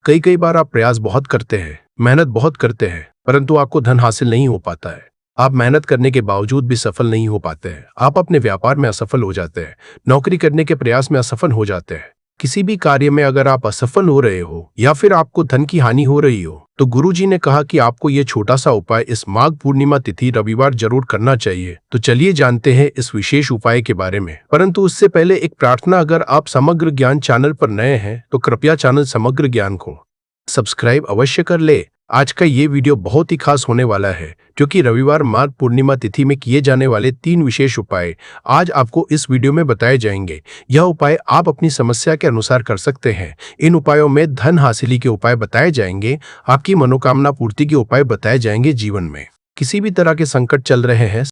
कई बार आप प्रयास बहुत करते हैं, मेहनत बहुत करते हैं, परंतु आपको धन हासिल नहीं हो पाता है। आप मेहनत करने के बावजूद भी सफल नहीं हो पाते हैं। आप अपने व्यापार में असफल हो जाते हैं, नौकरी करने के प्रयास में असफल हो जाते हैं। किसी भी कार्य में अगर आप असफल हो रहे हो या फिर आपको धन की हानि हो रही हो, तो गुरुजी ने कहा कि आपको ये छोटा सा उपाय इस माघ पूर्णिमा तिथि रविवार जरूर करना चाहिए। तो चलिए जानते हैं इस विशेष उपाय के बारे में। परंतु उससे पहले एक प्रार्थना, अगर आप समग्र ज्ञान चैनल पर नए हैं तो कृपया चैनल समग्र ज्ञान को सब्सक्राइब अवश्य कर ले। आज का ये वीडियो बहुत ही खास होने वाला है, क्योंकि रविवार माघ पूर्णिमा तिथि में किए जाने वाले 3 विशेष उपाय आज आपको इस वीडियो में बताए जाएंगे। यह उपाय आप अपनी समस्या के अनुसार कर सकते हैं। इन उपायों में धन हासिली के उपाय बताए जाएंगे, आपकी मनोकामना पूर्ति के उपाय बताए जाएंगे। जीवन में किसी भी तरह के संकट चल रहे हैं,